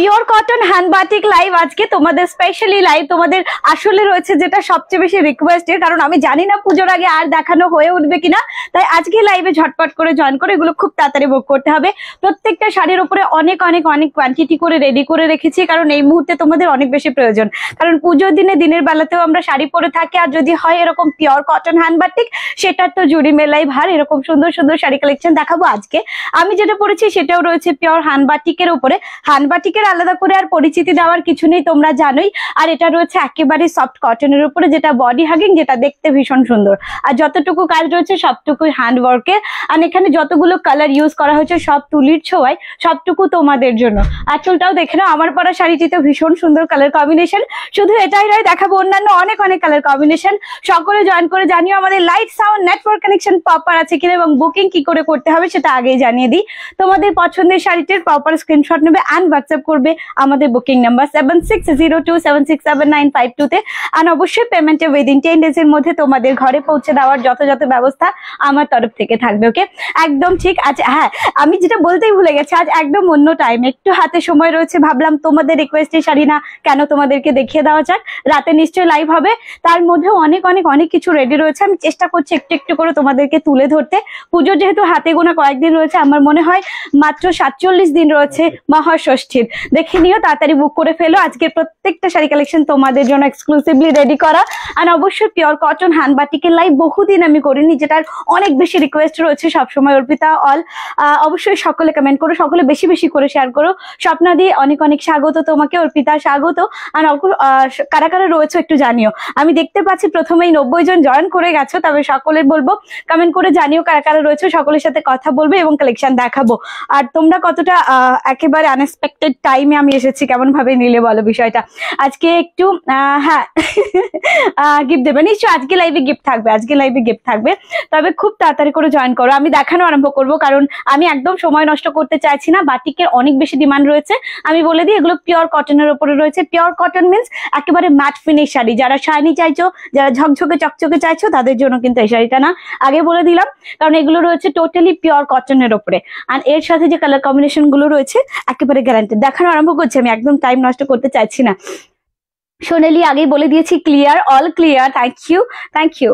Pure cotton hand batik live আজকে তোমাদের specially live তোমাদের আসলে রয়েছে যেটা সবচেয়ে বেশি রিকোয়েস্টেড, কারণ আমি জানি না পুজোর আগে আর দেখানো হয়ে উঠবে কিনা, তাই আজকে লাইভে ঝটপট করে জয়েন করে এগুলো খুব তাড়াতাড়ি বুক করতে হবে। প্রত্যেকটা শাড়ির উপরে অনেক অনেক অনেক কোয়ান্টিটি করে রেডি করে রেখেছি, কারণ এই মুহূর্তে তোমাদের অনেক বেশি প্রয়োজন। কারণ পুজোর দিনে দিনের বেলাতেও আমরা শাড়ি পরে থাকি, আর যদি হয় এরকম পিওর কটন হ্যান্ড বাটিক সেটার তো জুড়ি মেলাই ভার। এরকম সুন্দর সুন্দর শাড়ি কালেকশন দেখাবো আজকে। আমি যেটা পরেছি সেটাও রয়েছে পিওর হ্যান্ড বাটিকের উপরে। হ্যান্ড বাটিকের আলাদা করে আর পরিচিতি দেওয়ার কিছু নেই, তোমরা জানোই। আর এটা রয়েছে একেবারে সফট কটনের উপরে, যেটা বডি হাগিং, যেটা দেখতে ভীষণ সুন্দর। আর যতটুকু কাজ রয়েছে সবটুকুই হ্যান্ড ওয়ার্কের। আর এখানে যতগুলো কালার ইউজ করা হয়েছে সব তুলির ছোঁয়ায়, সবটুকু তোমাদের জন্য। আঁচলটাও দেখে নাও, আমার পরা শাড়িটিতে ভীষণ সুন্দর কালার কম্বিনেশন। শুধু এটাই নয়, দেখাবো অন্যান্য অনেক অনেক কালার কম্বিনেশন। সকলে জয়েন করে জানিও আমাদের light sound network connection proper আছে কিনা এবং বুকিং কি করে করতে হবে সেটা আগেই জানিয়ে দিই। তোমাদের পছন্দের শাড়িটির প্রপার স্ক্রিনশট নেবে অ্যান্ড হোয়াটসঅ্যাপ করবে আমাদের বুকিং নাম্বার 7602767952 তে। আর অবশ্যই পেমেন্টে উইদিন 10 days এর মধ্যে তোমাদের ঘরে পৌঁছে দেওয়ার যথাযথ ব্যবস্থা আমার তরফ থেকে থাকবে। ওকে, একদম ঠিক আছে। হ্যাঁ, আমি যেটা বলতেই ভুলে গেছি, আজ একদম অন্য টাইম, একটু হাতে সময় রয়েছে, ভাবলাম তোমাদের রিকোয়েস্টের শাড়ি না কেন তোমাদেরকে দেখিয়ে দেওয়া যাক। রাতে নিশ্চয়ই লাইভ হবে, তার মধ্যে অনেক অনেক অনেক কিছু রেডি রয়েছে। আমি চেষ্টা করছি একটু একটু করে তোমাদেরকে তুলে ধরতে। পুজোর যেহেতু হাতে গোনা কয়েকদিন রয়েছে, আমার মনে হয় মাত্র 47 দিন রয়েছে মহাষষ্ঠীর। দেখে নিও, তাড়াতাড়ি বুক করে ফেলো। আজকের প্রত্যেকটা শাড়ি কালেকশন তোমাদের জন্য এক্সক্লুসিভলি রেডি করা। আর অবশ্যই পিওর কটন হ্যান্ড বাটিকের লাইভ বহুদিন আমি করিনি, যেটার অনেক বেশি রিকোয়েস্ট রয়েছে সবসময়। অর্পিতা অল, অবশ্যই সকলে কমেন্ট করো, সকলে বেশি বেশি করে শেয়ার করো। স্বপ্নাদি অনেক অনেক স্বাগত তোমাকে, অর্পিতা স্বাগত। আর কারা কারা রয়েছে একটু জানিও। আমি দেখতে পাচ্ছি প্রথমেই 90 জন জয়েন করে গেছো, তবে সকলে বলবো কমেন্ট করে জানিও কারা কারা রয়েছে। সকলের সাথে কথা বলবো এবং কালেকশন দেখাবো। আর তোমরা কতটা একেবারে আনএক্সপেক্টেড টাইমে আমি এসেছি কেমন ভাবে নিলে বলো বিষয়টা। আজকে একটু হ্যাঁ গিফট দেবে নিশ্চয়, আজকে লাইভে গিফট থাকবে, আজকে লাইভে গিফট থাকবে। তবে খুব তাড়াতাড়ি করে জয়েন করো, আমি দেখানো আরম্ভ করবো, কারণ আমি একদম সময় নষ্ট করতে চাইছি না। বাটিকের অনেক বেশি ডিমান্ড রয়েছে। আমি বলে দিই, এগুলো পিওর কটনের উপরে রয়েছে। পিওর কটন মিন্স একেবারে ম্যাট ফিনিশ শাড়ি। যারা শাইনি চাইছো, যারা ঝকঝকে চকচকে চাইছো, তাদের জন্য কিন্তু এই শাড়িটা না, আগে বলে দিলাম, কারণ এগুলো রয়েছে টোটালি পিওর কটনের উপরে। আর এর সাথে যে কালার কম্বিনেশন গুলো রয়েছে একেবারে গ্যারান্টেড। দেখানো আরম্ভ করছি, আমি একদম টাইম নষ্ট করতে চাইছি না। সোনালি আগেই বলে দিয়েছি, clear, all clear. Thank you, thank you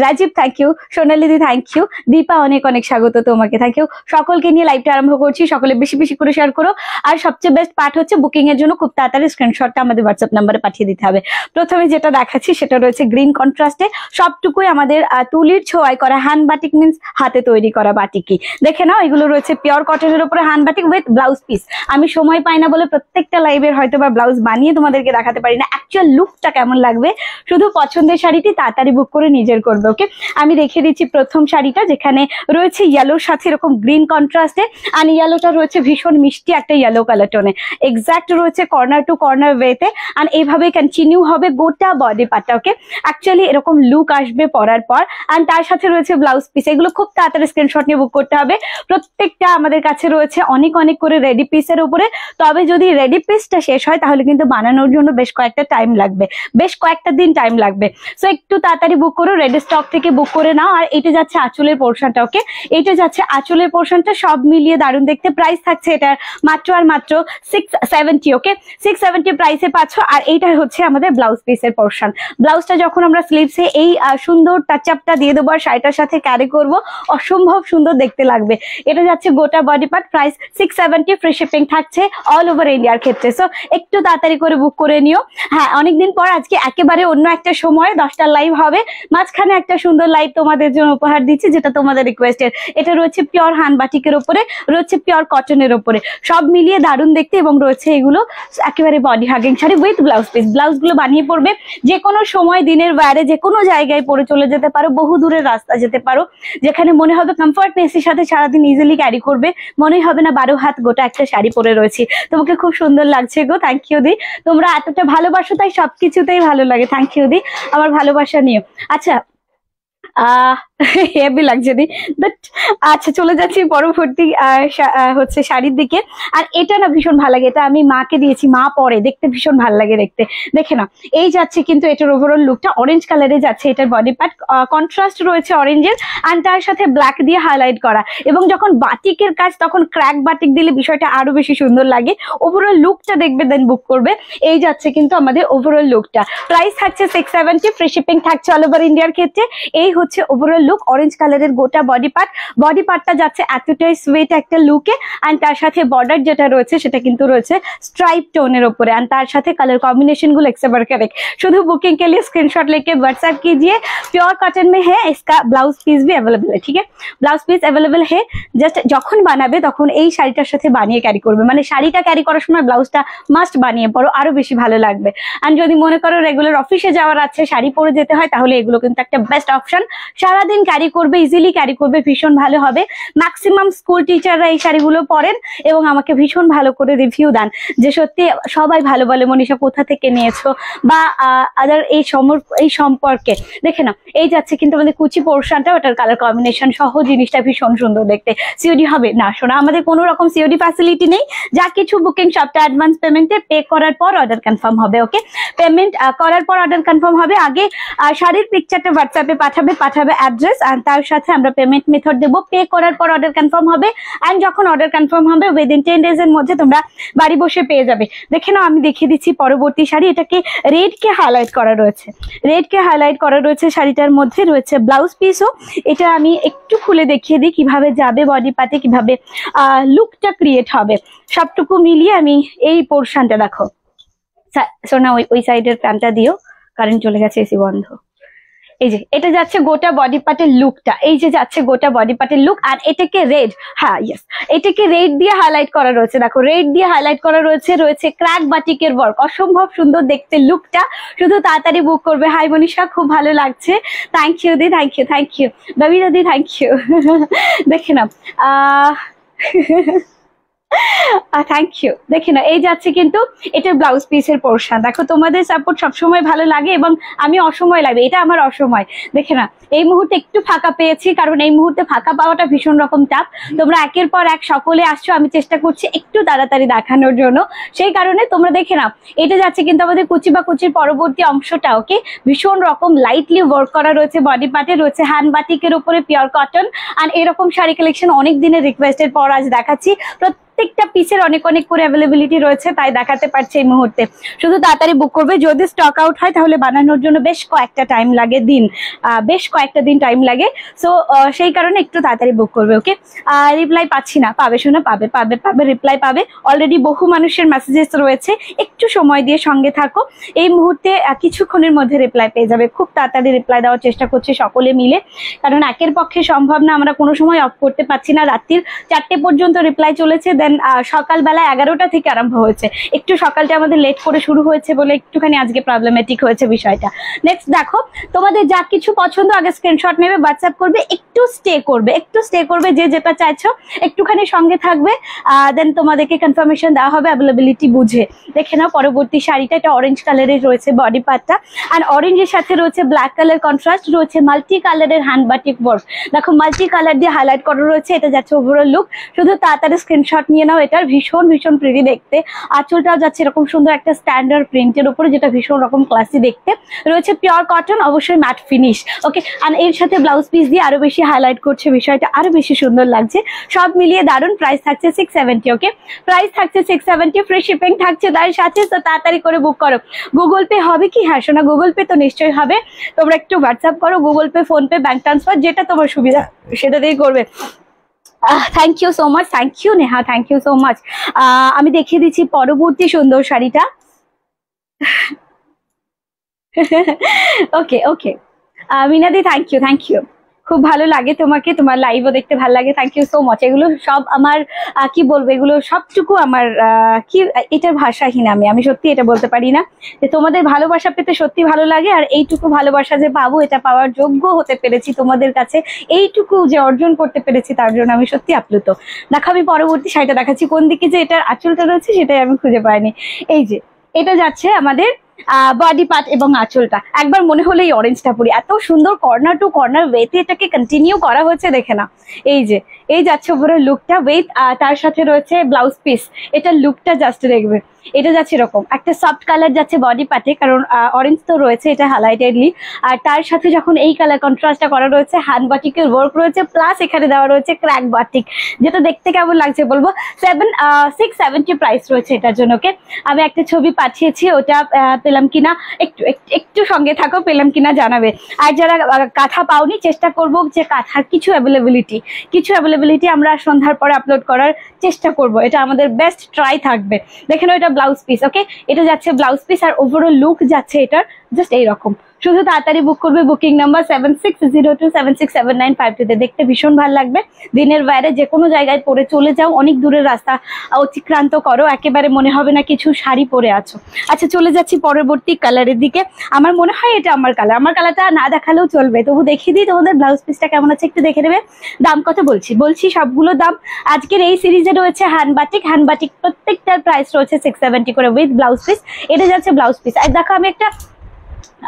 Rajeev, thank you Sonali দি, থ্যাংক ইউ দীপা, অনেক অনেক স্বাগত তোমাকে, থ্যাংক ইউ। সকলকে নিয়ে লাইভটা আরম্ভ করছি, সকলে বেশি বেশি করে শেয়ার করো। আর সবচেয়ে বেস্ট পার্ট হচ্ছে বুকিং এর জন্য খুব তাড়াতাড়ি স্ক্রিনশটটা আমাদের হোয়াটসঅ্যাপ নাম্বারে পাঠিয়ে দিতে হবে। প্রথমে যেটা দেখাচ্ছি সেটা রয়েছে গ্রিন কন্ট্রাস্টে, সবটুকুই আমাদের তুলির ছোঁয়ায় করা হ্যান্ড বাটিক মিন্স হাতে তৈরি করা বাটিকি। দেখে নাও, এগুলো রয়েছে পিওর কটনের উপরে hand batik with blouse piece. আমি সময় পাই না বলে প্রত্যেকটা লাইভের হয়তো বা ব্লাউজ বানিয়ে তোমাদেরকে দেখাতে পারি না। অ্যাকচুয়াল লুকটা কেমন লাগবে, শুধু পছন্দের শাড়িটি তাড়াতাড়ি বুক করে নিজের করবে। ওকে, আমি রেখে দিচ্ছি প্রথম শাড়িটা, যেখানে রয়েছে ইয়েলোর সাথে এরকম গ্রিন কন্ট্রাস্টে। আর ইয়েলোটা রয়েছে ভীষণ মিষ্টি একটা ইয়েলো কালার টোনে, এক্সাক্ট রয়েছে কর্নার টু কর্নার ওয়েতে। আর এইভাবে কন্টিনিউ হবে গোটা বডি পার্টটা। ওকে, অ্যাকচুয়ালি এরকম লুক আসবে পরার পর। আর তার সাথে রয়েছে ব্লাউজ পিস। এগুলো খুব তাড়াতাড়ি স্ক্রিনশট নিয়ে বুক করতে হবে। প্রত্যেকটা আমাদের কাছে রয়েছে অনেক অনেক করে রেডি পিসের উপরে। তবে যদি রেডি পিসটা শেষ হয় তাহলে কিন্তু বানানোর জন্য বেশ কয়েকটা টাইম লাগবে, বেশ কয়েকটা দিন টাইম লাগবে। সো একটু তাড়াতাড়ি বুক করো, রেডি স্টক থেকে বুক করে নাও। আর এটা যাচ্ছে আঁচলের পোর্শনটা। ওকে, এটা যাচ্ছে আঁচলের পোর্শনটা, সব মিলিয়ে দারুণ দেখতে। প্রাইস থাকছে এটার মাত্র আর মাত্র 670। ওকে, 670 প্রাইসে পাচ্ছ। আর এইটা হচ্ছে আমাদের ব্লাউজ পিসের পোর্শন। ব্লাউজটা যখন আমরা স্লিভসে এই সুন্দর টাচ আপটা দিয়ে দেবো আর শাড়িটার সাথে ক্যারি করবো, অসম্ভব সুন্দর দেখতে লাগবে। এটা যাচ্ছে গোটা body part, price 670, free shipping থাকছে অল ওভার ইন্ডিয়ার ক্ষেত্রে। সো একটু তাড়াতাড়ি করে বুক করে নিও। হ্যাঁ, অনেকদিন পর আজকে একেবারে অন্য একটা সময় 10টা লাইভ হবে, মাঝখানে একটা সুন্দর লাইভ তোমাদের জন্য উপহার দিচ্ছি, যেটা তোমাদের রিকোয়েস্টের। এটা রয়েছে পিওর হ্যান্ড বাটিকের উপরে, রয়েছে পিওর কটনের উপরে, সব মিলিয়ে দারুণ দেখতে। এবং রয়েছে এগুলো একেবারে body hugging sari with blouse piece. Blouse গুলো বানিয়ে পড়বে, যে কোনো সময় দিনের বাইরে যে কোনো জায়গায় পরে চলে যেতে পারো, বহু দূরের রাস্তা যেতে পারো, যেখানে মনে হবে কমফর্টনেসের সাথে সারাদিন ইজিলি ক্যারি করবে, মনে হবে না 12 হাত গোটা একটা শাড়ি পরে রয়েছি। তোমাকে খুব সুন্দর লাগছে গো, থ্যাংক ইউ দি। তোমরা এতটা ভালোবাসো তাই সবকিছুতেই ভালো লাগে। থ্যাংক ইউ দি, আমার ভালোবাসা নিও। আচ্ছা, হেভি লাগছে দি বাট আচ্ছা চলে যাচ্ছি পরবর্তী হচ্ছে শাড়ির দিকে। আর এটা না ভীষণ ভালো লাগে, এটা আমি মাকে দিয়েছি, মা পরে দেখতে ভীষণ ভালো লাগে দেখতে। দেখে না এই যাচ্ছে কিন্তু এটার ওভারঅল লুকটা অরেঞ্জ কালারে যাচ্ছে, এটার বডি পার্ট কন্ট্রাস্ট রয়েছে অরেঞ্জের আর তার সাথে ব্ল্যাক দিয়ে হাইলাইট করা, এবং যখন বাটিকের কাজ তখন ক্র্যাক বাটিক দিলে বিষয়টা আরো বেশি সুন্দর লাগে। ওভারঅল লুকটা দেখবে দেন বুক করবে। এই যাচ্ছে কিন্তু আমাদের ওভারঅল লুকটা, প্রাইস থাকছে 670, ফ্রি শিপিং থাকছে অল ওভার ইন্ডিয়ার ক্ষেত্রে। এই হচ্ছে ওভারঅল লুক, অরেঞ্জ কালারের গোটা বডি পার্টটা যাচ্ছে এতটাই সুইট একটা লুকে, এন্ড তার সাথে বর্ডার যেটা রয়েছে সেটা কিন্তু রয়েছে স্ট্রাইপ টোনের উপরে, एंड তার সাথে কালার कॉम्बिनेशन गुलो एक से बढ़कर एक। शुद्ध बुकिंग के लिए स्क्रीनशॉट लेके व्हाट्सएप कीजिए। प्योर कॉटन में है, इसका ब्लाउज पीस भी अवेलेबल है, ठीक है, ब्लाउज पीस अवेलेबल है। জাস্ট যখন বানাবে তখন এই শাড়িটার সাথে বানিয়ে ক্যারি করবে, মানে শাড়িটা ক্যারি করার সময় ব্লাউজটা মাস্ট বানিয়ে পরো, আরো বেশি ভালো লাগবে। এন্ড যদি মনে করো রেগুলার অফিসে যাওয়ার আছে, শাড়ি পরে যেতে হয়, তাহলে এগুলো কিন্তু একটা বেস্ট অপশন। সারাদিন ক্যারি করবে, ইজিলি ক্যারি করবে, ভীষণ ভালো হবে। ম্যাক্সিমাম স্কুল টিচাররা এই শাড়িগুলো পরেন এবং আমাকে ভীষণ ভালো করে রিভিউ দেন যে সত্যি সবাই ভালো বলে, মনীষা কোথা থেকে নিয়েছো বা আদার এই সম্পর্কে। দেখে না এই যাচ্ছে কিন্তু আমাদের কুচি পোর্শনটা, ওটার কালার কম্বিনেশন সহ জিনিসটা ভীষণ সুন্দর দেখতে। সিওডি হবে না শোনা, আমাদের কোনো রকম সিওডি ফ্যাসিলিটি নেই, যা কিছু বুকিং সবটা অ্যাডভান্স পেমেন্টে পে করার পর অর্ডার কনফার্ম হবে। ওকে, পেমেন্ট করার পর অর্ডার কনফার্ম হবে। আগে শাড়ির পিকচারটা হোয়াটসঅ্যাপে পাঠাবে অ্যাড্রেস, আর তার সাথে আমরা পেমেন্ট মেথড দেবো। পে করার পর অর্ডার কনফার্ম হবে, এন্ড যখন অর্ডার কনফার্ম হবে উইদিন 10 days এর মধ্যে তোমরা বাড়ি বসে পেয়ে যাবে। দেখে নাও আমি দেখিয়ে দিচ্ছি পরবর্তী শাড়ি, এটাকে রেড কে হাইলাইট করা রয়েছে, শাড়িটার মধ্যে রয়েছে ব্লাউজ পিসও। এটা আমি একটু খুলে দেখিয়ে দিই কিভাবে যাবে বডি পার্টে, কিভাবে লুকটা ক্রিয়েট হবে, সবটুকু মিলিয়ে আমি এই পোর্শনটা দেখো। সোনা ওই সাইডের প্যান্টটা দিও, কারেন্ট চলে গেছে, এসি বন্ধ। এই যে এটা যাচ্ছে গোটা বডি পার্টের লুকটা, এই যে যাচ্ছে গোটা বডি পার্টের লুক। আর এটাকে রেড, হ্যাঁ ইয়েস, এটাকে রেড দিয়ে হাইলাইট করা রয়েছে, দেখো রেড দিয়ে হাইলাইট করা রয়েছে ক্র্যাক বাটিকের ওয়ার্ক, অসম্ভব সুন্দর দেখতে লুকটা। শুধু তাড়াতাড়ি বুক করবে। হাই মনীষা, খুব ভালো লাগছে, থ্যাংক ইউ দি, থ্যাংক ইউ ববিতা দি, থ্যাংক ইউ। দেখে না থ্যাংক ইউ। দেখে না এই যাচ্ছে কিন্তু এটার ব্লাউজ পিসের পোর্শন। দেখো তোমাদের সাপোর্ট সবসময় ভালো লাগে এবং আমি অসময় লাগে, এটা আমার অসময়। দেখে না এই মুহূর্তে একটু ফাঁকা পেয়েছি, কারণ এই মুহূর্তে ফাঁকা পাওয়াটা ভীষণ রকম টাফ। তোমরা একের পর এক সকলে আসছো, আমি চেষ্টা করছি একটু তাড়াতাড়ি দেখানোর জন্য, সেই কারণে তোমরা দেখে নাও। এটা যাচ্ছে কিন্তু আমাদের কুচি বা কুচির পরবর্তী অংশটা। ওকে, ভীষণ রকম লাইটলি ওয়ার্ক করা রয়েছে বডি পার্টে, রয়েছে হ্যান্ড বাটিকের উপরে পিওর কটন। আর এরকম শাড়ি কালেকশন অনেক দিনের রিকোয়েস্টের পর আজ দেখাচ্ছি। প্রত্যেকটা পিসের অনেক করে অ্যাভেলেবিলিটি রয়েছে, তাই দেখাতে পারছি এই মুহূর্তে। শুধু তাড়াতাড়ি বুক করবে, যদি স্টক আউট হয় তাহলে বানানোর জন্য বেশ কয়েকটা দিন টাইম লাগে। সো সেই কারণে একটু তাড়াতাড়ি বুক করবে। ওকে, রিপ্লাই পাচ্ছি না, পাবে শোনা, পাবে রিপ্লাই পাবে। অলরেডি বহু মানুষের মেসেজেস রয়েছে, একটু সময় দিয়ে সঙ্গে থাকো। এই মুহূর্তে কিছুক্ষণের মধ্যে রিপ্লাই পেয়ে যাবে। খুব তাড়াতাড়ি রিপ্লাই দেওয়ার চেষ্টা করছি সকলে মিলে, কারণ একের পক্ষে সম্ভব না, আমরা কোনো সময় অফ করতে পারছি না। রাত্রির 4টে পর্যন্ত রিপ্লাই চলেছে, দেন সকালবেলা 11টা থেকে আরম্ভ হয়েছে। একটু সকালটা আমাদের লেট করে শুরু হয়েছে বলে একটুখানি আজকে প্রবলেমেটিক হয়েছে বিষয়টা। নেক্সট দেখো, তোমাদের যা কিছু পছন্দ আগে স্ক্রিনশট নেবে, হোয়াটসঅ্যাপ করবে, একটু স্টে করবে, যে যেটা চাইছো একটুখানি সঙ্গে থাকবে, দেন তোমাদেরকে কনফার্মেশন দেওয়া হবে অ্যাভেলেবিলিটি বুঝে। দেখে নাও পরবর্তী শাড়িটা, এটা অরেঞ্জ কালারের রয়েছে বডি পার্টটা, আর অরেঞ্জের সাথে রয়েছে ব্ল্যাক কালার কন্ট্রাস্ট, রয়েছে মাল্টি কালারের হ্যান্ড বাটিক ওয়ার্ক। দেখো মাল্টি কালার দিয়ে হাইলাইট করা রয়েছে। এটা যাচ্ছে ওভারঅল লুক, শুধু তাড়াতাড়ি স্ক্রিনশট নিয়ে নাও। এটার ভীষণ প্রিটি দেখতে, আঁচলটাও যাচ্ছে এরকম সুন্দর একটা স্ট্যান্ডার্ড প্রিন্টের উপরে, যেটা ভীষণ রকম ক্লাসি দেখতে। রয়েছে পিওর কটন, অবশ্যই ম্যাট ফিনিশ। ওকে, আর এর সাথে ব্লাউজ পিস দিয়ে আরো বেশি হাইলাইট করছে বিষয়টা, আরো বেশি সুন্দর লাগছে। সব মিলিয়ে দারুণ। প্রাইস থাকছে 670। ওকে, প্রাইস থাকছে 670, ফ্রি শিপিং থাকছে তার সাথে। তো তাড়াতাড়ি করে বুক করো। গুগল পে হবে কি? হ্যাঁ শোনা, গুগল পে তো নিশ্চয়ই হবে। তোমরা একটু হোয়াটসঅ্যাপ করো, Google Pay, PhonePe, bank transfer, যেটা তোমার সুবিধা সেটা দিয়েই করবে। Thank you so much, thank you Neha, thank you so much. আমি দেখিয়ে দিচ্ছি পরবর্তী সুন্দর শাড়িটা। ওকে মিনাদি, থ্যাংক ইউ। খুব ভালো লাগে তোমাকে, তোমার লাইভও দেখতে ভালো লাগে, থ্যাংক ইউ সো মাচ। এগুলো সব আমার কি বলবো, এগুলো সবটুকু আমার কি এটার ভাষাহীন, আমি সত্যি এটা বলতে পারি না যে তোমাদের ভালোবাসা পেতে সত্যি ভালো লাগে। আর এইটুকু ভালোবাসা যে পাবো, এটা পাওয়ার যোগ্য হতে পেরেছি তোমাদের কাছে, এইটুকু যে অর্জন করতে পেরেছি, তার জন্য আমি সত্যি আপ্লুত। দেখো আমি পরবর্তী শাড়িটা দেখাচ্ছি, কোন দিকে যে এটার আঁচলটা রয়েছে সেটাই আমি খুঁজে পাইনি। এই যে এটা যাচ্ছে আমাদের বডি পার্ট এবং আঁচলটা একবার মনে হলো এই অরেঞ্জটা পরি, এত সুন্দর কর্নার টু কর্নার ওয়েতে এটাকে কন্টিনিউ করা হয়েছে। দেখে না, এই যাচ্ছে উপরে লুকটা উইথ, তার সাথে রয়েছে ব্লাউজ পিস। এটা লুকটা জাস্ট দেখবে, এটা যাচ্ছে এরকম একটা সফট কালার যাচ্ছে বডি পার্টে, কারণ অরেঞ্জ তো রয়েছে এটা হাইলাইটেডলি, আর তার সাথে যখন এই কালার কন্ট্রাস্টটা করা রয়েছে, হ্যান্ড বাটিকের ওয়ার্ক রয়েছে, প্লাস এখানে দেওয়া রয়েছে ক্র্যাক বাটিক, যেটা দেখতে কেমন লাগছে বলবো। 670 প্রাইস রয়েছে এটার জন্য। ওকে, আমি একটা ছবি পাঠিয়েছি, ওটা পেলাম কিনা একটু সঙ্গে থাকো, পেলাম কিনা জানাবে। আর যারা কাঁথা পাওনি, চেষ্টা করবো যে কাঁথার কিছু অ্যাভেলেবিলিটি আমরা সন্ধ্যার পরে আপলোড করার চেষ্টা করব, এটা আমাদের বেস্ট ট্রাই থাকবে। দেখে নাও এটা ব্লাউজ পিস। ওকে, এটা যাচ্ছে ব্লাউজ পিস, আর ওভারঅল লুক যাচ্ছে এটার জাস্ট এইরকম। শুধু তাড়াতাড়ি বুক করবে, বুকিং নাম্বার 7602767952 দেখতে ভীষণ ভালো লাগবে। দিনের বাইরে যে কোনো জায়গায় পরে চলে যাও, অনেক দূরের রাস্তা অতিক্রান্ত করো, একেবারে মনে হবে না কিছু শাড়ি পরে আছো। আচ্ছা, চলে যাচ্ছি পরবর্তী কালারের দিকে। আমার মনে হয় এটা আমার কালারটা না দেখালেও চলবে, তবু দেখিয়ে দিই তোমাদের ব্লাউজ পিসটা কেমন আছে একটু দেখে নেবে। দাম কত বলছি সবগুলো দাম। আজকের এই সিরিজে রয়েছে হ্যান্ড বাটিক প্রত্যেকটার প্রাইস রয়েছে 670 করে উইথ ব্লাউজ পিস। এটা যাচ্ছে ব্লাউজ পিস। আর দেখো, আমি একটা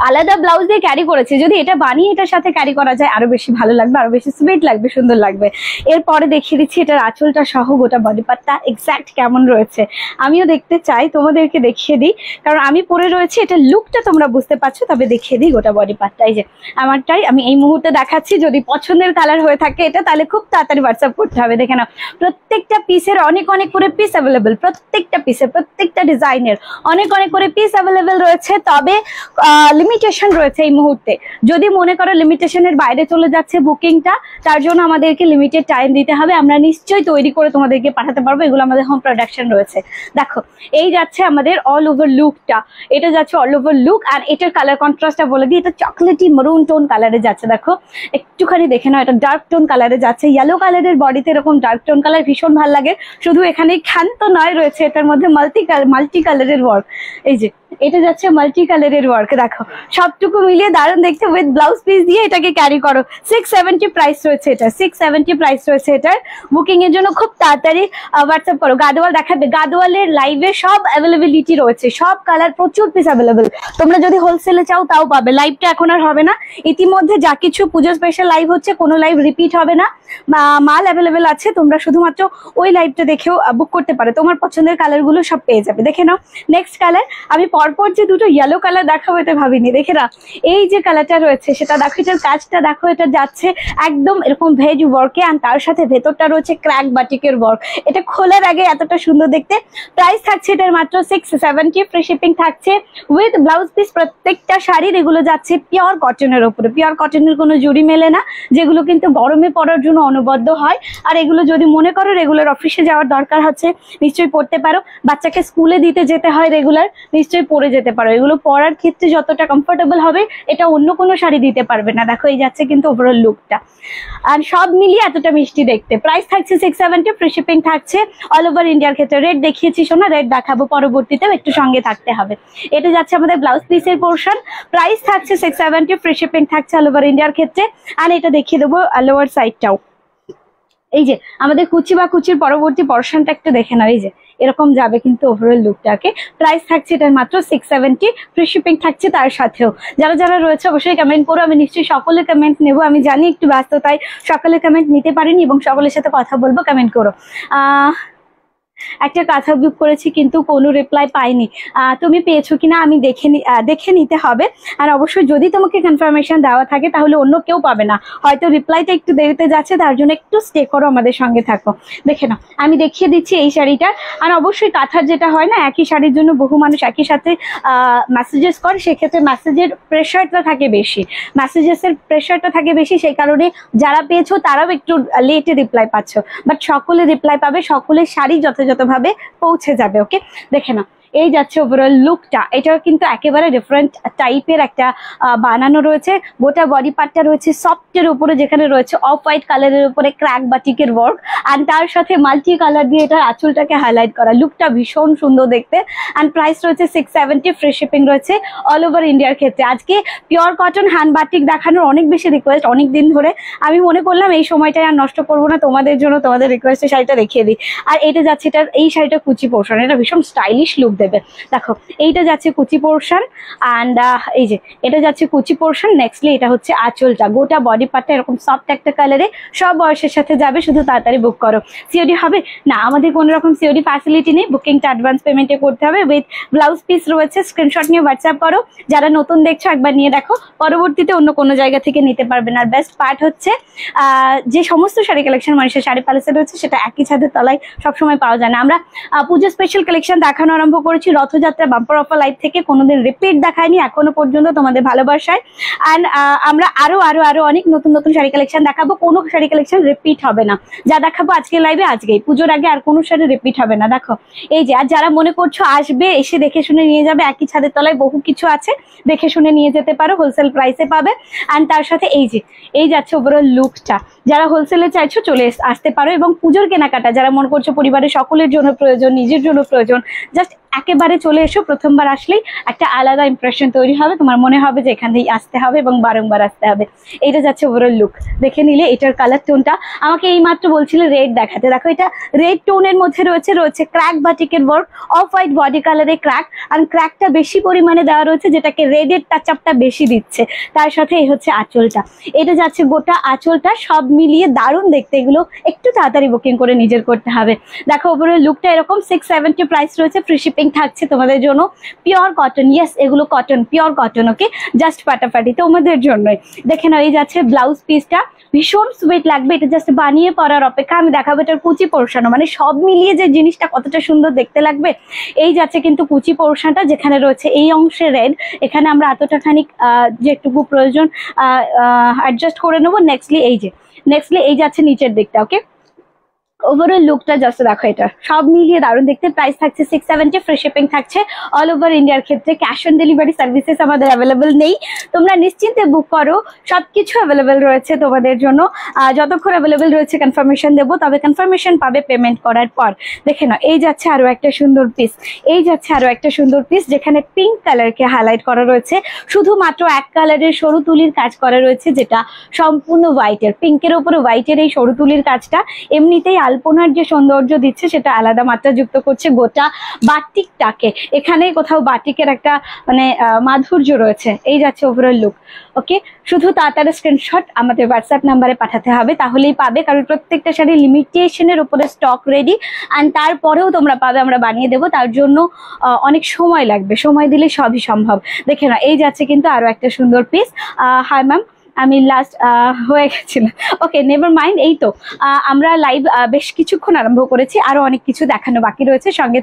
আলাদা ব্লাউজ দিয়ে ক্যারি করেছি, যদি এটা বানিয়ে এটার সাথে ক্যারি করা যায় আরো বেশি ভালো লাগবে, আরো বেশি সুইট লাগবে, সুন্দর লাগবে। এরপরে দেখিয়ে দিচ্ছি এটার আঁচলটা সহ গোটা বডি পার্টটা এক্স্যাক্ট কেমন রয়েছে, আমিও দেখতে চাই, তোমাদেরকে দেখিয়ে দিই, কারণ আমি পরে রয়েছি, এটা লুকটা তোমরা বুঝতে পারছো। তবে দেখিয়ে দিই গোটা বডি পার্টটা, এই যে আমারটাই আমি এই মুহূর্তে দেখাচ্ছি। যদি পছন্দের কালার হয়ে থাকে এটা, তাহলে খুব তাড়াতাড়ি হোয়াটসঅ্যাপ করতে হবে। দেখে নাও, প্রত্যেকটা পিসের অনেক করে পিস অ্যাভেলেবেল, প্রত্যেকটা পিসের প্রত্যেকটা ডিজাইনের অনেক করে পিস অ্যাভেলেবেল রয়েছে। তবে লিমিটেশন রয়েছে এই মুহূর্তে, যদি মনে করো লিমিটেশনের বাইরে চলে যাচ্ছে বুকিংটা, তার জন্য আমাদেরকে লিমিটেড টাইম দিতে হবে। আমরা নিশ্চয়ই তৈরি করে তোমাদেরকে পাঠাতে পারবো, এগুলো আমাদের হোম প্রোডাকশন রয়েছে। দেখো, এই যাচ্ছে আমাদের অল ওভার লুকটা, এটা যাচ্ছে অল ওভার লুক। আর এটার কালার কন্ট্রাস্টটা বলে দিই, এটা চকলেটি মেরুন টোন কালারে যাচ্ছে। দেখো একটুখানি দেখে নাও, এটা ডার্ক টোন কালারে যাচ্ছে। ইয়েলো কালারের বডিতে এরকম ডার্ক টোন কালার ভীষণ ভালো লাগে। শুধু এখানে ক্ষান্ত নয়, রয়েছে এটার মধ্যে মাল্টি কালারের ওয়ার্ক। এই যে এটা যাচ্ছে মাল্টি কালারের ওয়ার্ক, দেখো সবটুকু মিলিয়ে দারুণ দেখতে। উইথ ব্লাউজ পিস দিয়ে এটাকে ক্যারি করো। 670 প্রাইস রয়েছে এটা, 670 প্রাইস রয়েছে এটার। বুকিং এর জন্য খুব তাড়াতাড়ি হোয়াটসঅ্যাপ করো। গাদোয়াল দেখাবে, গাদোয়ালের লাইভে সব অ্যাভেলেবিলিটি রয়েছে, সব কালার প্রচুর পিস অ্যাভেলেবেল। তোমরা যদি হোলসেলে চাও তাও পাবে। লাইভটা এখন আর হবে না, ইতিমধ্যে যা কিছু পুজো স্পেশাল লাইভ হচ্ছে, কোনো লাইভ রিপিট হবে না। মাল অ্যাভেলেবেল আছে, তোমরা শুধুমাত্র ওই লাইভটা দেখেও বুক করতে পারো। তোমার পছন্দের কালারগুলো সব পেয়ে যাবে। দেখে নাও নেক্সট কালার। আমি পরপর যে দুটো ইয়েলো কালার দেখাবো এটা ভাবিনি। দেখে না, এই যে কালারটা রয়েছে সেটা দেখো, এটার কাজটা দেখো, এটা যাচ্ছে একদম এরকম ভেজ ওয়ার্কে, আর তার সাথে ভেতরটা রয়েছে ক্র্যাক বাটিকের ওয়ার্ক। এটা খোলার আগে এতটা সুন্দর দেখতে। প্রাইস থাকছে এটার মাত্র 670, ফ্রি শিপিং থাকছে উইথ ব্লাউজ পিস। প্রত্যেকটা শাড়ির এগুলো যাচ্ছে পিওর কটনের উপরে, পিওর কটনের কোনো জুড়ি মেলে না, যেগুলো কিন্তু গরমে পরার জন্য অনুবদ্ধ হয়। আর এগুলো যদি মনে করো রেগুলার অফিসে যাওয়ার দরকার হচ্ছে, নিশ্চয়ই পরতে পারো। বাচ্চাকে স্কুলে দিতে যেতে হয় রেগুলার, নিশ্চয়ই পরে যেতে পারো। এগুলো পরার ক্ষেত্রে যতটা কমফোর্টেবল হবে, এটা অন্য কোনো শাড়ি দিতে পারবে না। দেখো, এই যাচ্ছে কিন্তু ওভারঅল লুকটা, আর সব মিলিয়ে এতটা মিষ্টি দেখতে। প্রাইস থাকছে 670, ফ্রি শিপিং থাকছে অল ওভার ইন্ডিয়ার ক্ষেত্রে। রেট দেখিয়েছি শোনা, রেট দেখাবো পরবর্তীতেও, একটু সঙ্গে থাকতে হবে। এটা যাচ্ছে আমাদের ব্লাউজ পিসের পোর্শন। প্রাইস থাকছে 670, ফ্রি শিপিং থাকছে অল ওভার ইন্ডিয়ার ক্ষেত্রে। আর এটা দেখিয়ে দেবো লোয়ার সাইডটাও। এই যে আমাদের কুচি বা কুচির পরবর্তী পোর্শনটা একটু দেখে নাও, এই যে এরকম যাবে কিন্তু ওভারঅল লুকটাকে। প্রাইস থাকছে এটার মাত্র 670, ফ্রি শিপিং থাকছে তার সাথেও। যারা রয়েছে অবশ্যই কমেন্ট করো, আমি নিশ্চয়ই সকলের কমেন্ট নেবো। আমি জানি একটু ব্যস্ত, তাই সকলের কমেন্ট নিতে পারিনি, এবং সকলের সাথে কথা বলবো, কমেন্ট করো। একটা কাঁথা বুক করেছি কিন্তু কোনো রিপ্লাই পাইনি, তুমি পেয়েছো কিনা আমি দেখে নিতে হবে। আর অবশ্যই যদি তোমাকে কনফার্মেশন দেওয়া থাকে তাহলে অন্য কেউ পাবে না, হয়তো রিপ্লাইটা একটু দেরিতে যাচ্ছে, তার জন্য একটু স্টে করো, আমাদের সঙ্গে থাকো। দেখে নাও, আমি দেখিয়ে দিচ্ছি এই শাড়িটা। আর অবশ্যই কাঁথার যেটা হয় না, একই শাড়ির জন্য বহু মানুষ একই সাথে মেসেজেস করে, সেক্ষেত্রে মেসেজের প্রেশারটা থাকে বেশি, সেই কারণে যারা পেয়েছো তারাও একটু লেটে রিপ্লাই পাচ্ছ, বাট সকলে রিপ্লাই পাবে, সকলের শাড়ি যথাযথভাবে পৌঁছে যাবে। ওকে, দেখে নাও, এই যাচ্ছে ওভারঅল লুকটা। এটা কিন্তু একেবারে ডিফারেন্ট টাইপের একটা বানানো রয়েছে। গোটা বডি পার্টটা রয়েছে সফটের উপরে, যেখানে রয়েছে অফ হোয়াইট কালারের উপরে ক্র্যাক বাটিকের ওয়ার্ক, আর তার সাথে মাল্টি কালার দিয়ে এটার আঁচলটাকে হাইলাইট করা। লুকটা ভীষণ সুন্দর দেখতে। অ্যান্ড প্রাইস রয়েছে 670, ফ্রি শিপিং রয়েছে অল ওভার ইন্ডিয়ার ক্ষেত্রে। আজকে পিওর কটন হ্যান্ড বাটিক দেখানোর অনেক বেশি রিকোয়েস্ট, অনেক দিন ধরে। আমি মনে করলাম এই সময়টাই আর নষ্ট করবো না, তোমাদের জন্য, তোমাদের রিকোয়েস্টের শাড়িটা দেখিয়ে দিই। আর এটা যাচ্ছে এটার এই শাড়িটা কুচি পোর্শন, এটা ভীষণ স্টাইলিশ লুক দেবে। দেখো এইটা যাচ্ছে কুচি পোর্শন অ্যান্ড এই যে এটা যাচ্ছে কুচি পোর্শন। নেক্সটলি এটা হচ্ছে আঁচলটা, গোটা বডি পার্টটা এরকম সফট একটা কালারে, সব বয়সের সাথে যাবে, শুধু তাড়াতাড়ি বুক করো। সিওডি হবে না, আমাদের কোনো রকম সিওডি ফ্যাসিলিটি নেই, বুকিংটা অ্যাডভান্স পেমেন্টে করতে হবে। উইথ ব্লাউজ পিস রয়েছে, স্ক্রিনশট নিয়ে হোয়াটসঅ্যাপ করো। যারা নতুন দেখছো একবার নিয়ে দেখো, পরবর্তীতে অন্য কোনো জায়গা থেকে নিতে পারবেন। আর বেস্ট পার্ট হচ্ছে যে সমস্ত শাড়ি কালেকশন মানুষের শাড়ি প্যালেসে রয়েছে সেটা একই ছাদের তলায় সবসময় পাওয়া যায় না। আমরা পুজো স্পেশাল কালেকশন দেখানো আরম্ভ করেছি রথযাত্রা বাম্পার অফার লাইভ থেকে, কোনোদিন রিপিট দেখায়নি এখনো পর্যন্ত তোমাদের ভালোবাসায়। অ্যান্ড আমরা আরো আরো আরো অনেক নতুন নতুন শাড়ি কালেকশন দেখাবো, কোনো শাড়ি কালেকশন রিপিট হবে না। যা দেখাবো আজকে লাইভে আজকেই, পুজোর আগে আর কোনো শাড়ি রিপিট হবে না। দেখো এই যে, আর যারা মনে করছো আসবে এসে দেখে শুনে নিয়ে যাবে, একই ছাদের তলায় বহু কিছু আছে, দেখে শুনে নিয়ে যেতে পারো, হোলসেল প্রাইসে পাবে। অ্যান্ড তার সাথে এই যে এই যাচ্ছে ওভারঅল লুকটা, যারা হোলসেলে চাইছো চলে আসতে পারো। এবং পুজোর কেনাকাটা যারা মনে করছো পরিবারের সকলের জন্য প্রয়োজন, নিজের জন্য প্রয়োজন, জাস্ট একেবারে চলে এসো। প্রথমবার আসলেই একটা আলাদা ইমপ্রেশন তৈরি হবে, তোমার মনে হবে যে এখান থেকে আসতে হবে এবং বারংবার আসতে হবে। এইটা যাচ্ছে ওভারঅল লুক, দেখে নিলে এটার কালার টোনটা। আমাকে এই মাত্র বলছিল রেড দেখাতে, দেখো এটা রেড টোনের মধ্যে রয়েছে ক্র্যাক বাটিকের ওয়ার্ক, অফ হোয়াইট বডি কালারে ক্র্যাক, আর ক্র্যাকটা বেশি পরিমাণে দেওয়া রয়েছে, যেটাকে রেডের টাচ আপটা বেশি দিচ্ছে। তার সাথে এই হচ্ছে আঁচলটা, এটা যাচ্ছে গোটা আঁচলটা, সব মিলিয়ে দারুণ দেখতে। এগুলো একটু তাড়াতাড়ি বুকিং করে নিজের করতে হবে। দেখো ওভারঅল লুকটা এরকম 670 প্রাইস রয়েছে, ফ্রি শিপিং থাকছে তোমাদের জন্য। পিওর কটন, ইয়েস এগুলো কটন, পিওর কটন, ওকে, জাস্ট ফাটাফাটি তোমাদের জন্যই। দেখে নাও এই যাচ্ছে ব্লাউজ পিসটা, ভীষণ সুইট লাগবে, এটা জাস্ট বানিয়ে পরার অপেক্ষা। আমি দেখাবো এটার কুচি পোর্শন, মানে সব মিলিয়ে যে জিনিসটা কতটা সুন্দর দেখতে লাগবে। এই যাচ্ছে কিন্তু কুচি পোর্শনটা, যেখানে রয়েছে এই অংশে রেড, এখানে আমরা এতটা খানিক যেটুকু প্রয়োজন অ্যাডজাস্ট করে নেবো। নেক্সটলি এই যাচ্ছে নিচের দিকটা, ওকে। ওভারঅল লুকটা জাস্ট দেখো, এটা সব মিলিয়ে দারুণ দেখতে। প্রাইস থাকছে 670, ফ্রি শিপিং থাকছে অল ওভার ইন্ডিয়ার ক্ষেত্রে। ক্যাশ অন ডেলিভারি সার্ভিসেস আমাদের অ্যাভেলেবেল নেই, তোমরা নিশ্চিন্তে বুক করো, সবকিছু অ্যাভেলেবেল রয়েছে তোমাদের জন্য। যতক্ষণ অ্যাভেলেবেল রয়েছে কনফার্মেশন দেবো, তবে কনফার্মেশন পাবে পেমেন্ট করার পর। দেখে নাও এই যাচ্ছে আরো একটা সুন্দর পিস, যেখানে পিঙ্ক কালারকে হাইলাইট করা রয়েছে, শুধুমাত্র এক কালারের সরু তুলির কাজ করা রয়েছে, যেটা সম্পূর্ণ হোয়াইটের, পিঙ্কের উপরে হোয়াইটের এই সরু তুলির কাজটা এমনিতেই আলপনার যে সৌন্দর্য দিচ্ছে সেটা আলাদা মাত্রা যুক্ত করছে গোটা বাটিকটাকে। এখানে কোথাও বাটিকের একটা মানে মাধুর্য রয়েছে। এই যাচ্ছে ওভারঅল লুক, ওকে। শুধু তাড়াতাড়ি স্ক্রিনশট আমাদের হোয়াটসঅ্যাপ নাম্বারে পাঠাতে হবে, তাহলেই পাবে, কারণ প্রত্যেকটা শাড়ি লিমিটেশনের উপরে স্টক রেডি। অ্যান্ড তারপরেও তোমরা পাবে, আমরা বানিয়ে দেবো, তার জন্য অনেক সময় লাগবে, সময় দিলে সবই সম্ভব। দেখে না এই যাচ্ছে কিন্তু আরো একটা সুন্দর পিস। হাই ম্যাম, আমি লাস্ট হয়ে গেছিলাম, ওকে নেভার মাইন্ড। এই তো আমরা লাইভ বেশ কিছুক্ষণ আরম্ভ করেছি, আরো অনেক কিছু দেখানো বাকি রয়েছে, সঙ্গে